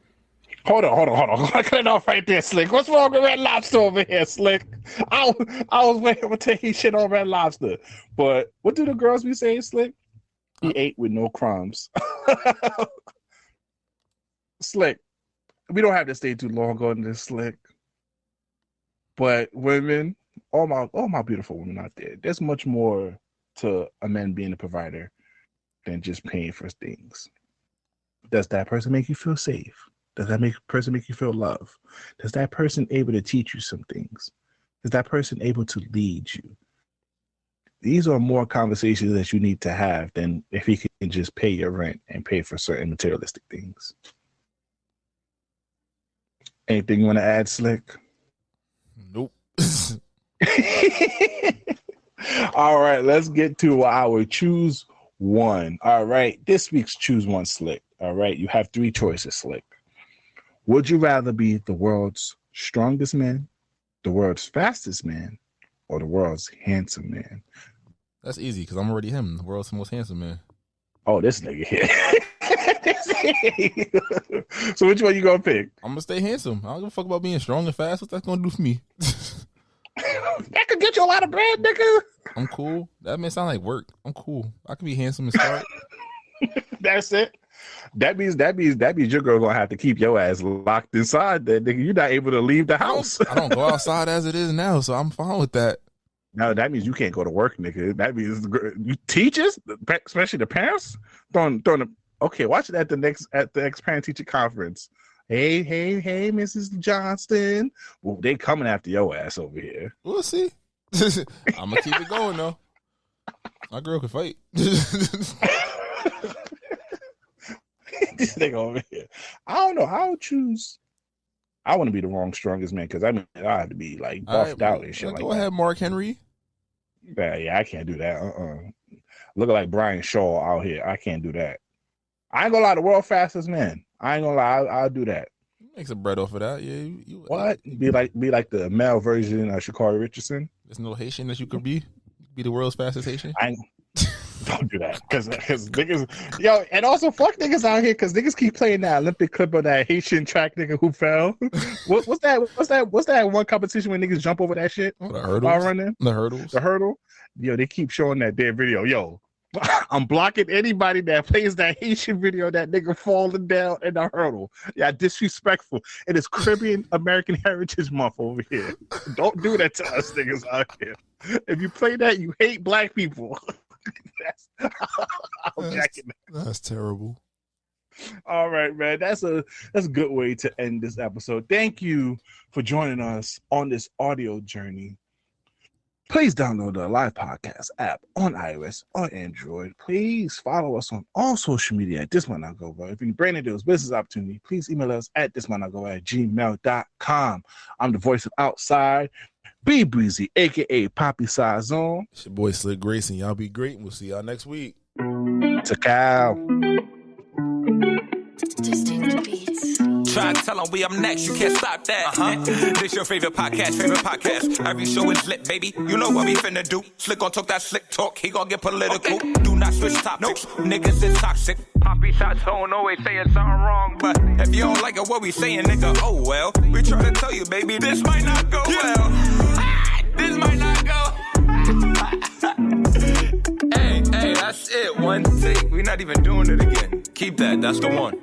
Hold on. Cut it off right there, Slick. What's wrong with Red Lobster over here, Slick? I was waiting to take his shit on Red Lobster. But what do the girls be saying, Slick? He ate with no crumbs. Slick, we don't have to stay too long on this, Slick. But women, all my beautiful women out there, there's much more to a man being a provider than just paying for things. Does that person make you feel safe? Does that person make you feel loved? Does that person able to teach you some things? Is that person able to lead you? These are more conversations that you need to have than if he can just pay your rent and pay for certain materialistic things. Anything you want to add, Slick? Nope. All right, let's get to our choose one. All right, this week's choose one, Slick. All right, you have three choices, Slick. Would you rather be the world's strongest man, the world's fastest man, or the world's handsome man? That's easy because I'm already him, the world's most handsome man. Oh, this nigga here. So which one you gonna pick? I'm gonna stay handsome. I don't give a fuck about being strong and fast. What's that gonna do for me? That could get you a lot of bread, nigga. I'm cool. That may sound like work. I'm cool. I can be handsome and smart. That's it. That means your girl gonna have to keep your ass locked inside. That nigga, you're not able to leave the house. I don't go outside as it is now, so I'm fine with that. No, that means you can't go to work, nigga. That means you teachers, especially the parents, throwing. Okay, watch it at the next parent teacher conference. Hey, Mrs. Johnston. Well, they coming after your ass over here. We'll see. I'm gonna keep it going though. My girl can fight. This nigga over here. I don't know. I would choose. I want to be the wrong strongest man because I mean I have to be like buffed out and shit like that. Go ahead, Mark Henry. Yeah, I can't do that. Looking like Brian Shaw out here. I can't do that. I ain't gonna lie, the world fastest man. I ain't gonna lie, I'll do that. Make some bread off of that. Yeah, you what? Be like the male version of Sha'Carri Richardson. There's no Haitian that you could be. Be the world's fastest Haitian. Don't do that, because niggas, yo, and also fuck niggas out here, because niggas keep playing that Olympic clip of that Haitian track nigga who fell. What's that one competition when niggas jump over that shit? The hurdles. Running? The hurdles. The hurdle. Yo, they keep showing that damn video. Yo, I'm blocking anybody that plays that Haitian video, that nigga falling down in the hurdle. Yeah, disrespectful. It is Caribbean American Heritage Month over here. Don't do that to us niggas out here. If you play that, you hate black people. That's terrible. All right, man. That's a good way to end this episode. Thank you for joining us on this audio journey. Please download the Live Podcast app on iOS or Android. Please follow us on all social media at This Might Not Go Well. If you're brand new to this business opportunity, please email us at thismightnotgowl@gmail.com. I'm the voice of Outside, Be Breezy, a.k.a. Poppy Sazon. It's your boy Slick Grayson. Y'all be great, and we'll see y'all next week. Takao. Try to tell them we up next, you can't stop that. This your favorite podcast. Every show is lit, baby. You know what we finna do. Slick gon' talk that slick talk, he gon' get political. Do not switch topics, niggas is toxic. Poppy shots don't always saying something wrong, but if you don't like it, what we saying, nigga, oh well. We try to tell you, baby, this might not go well. This might not go. Hey, that's it, one take. We not even doing it again. Keep that, that's the one.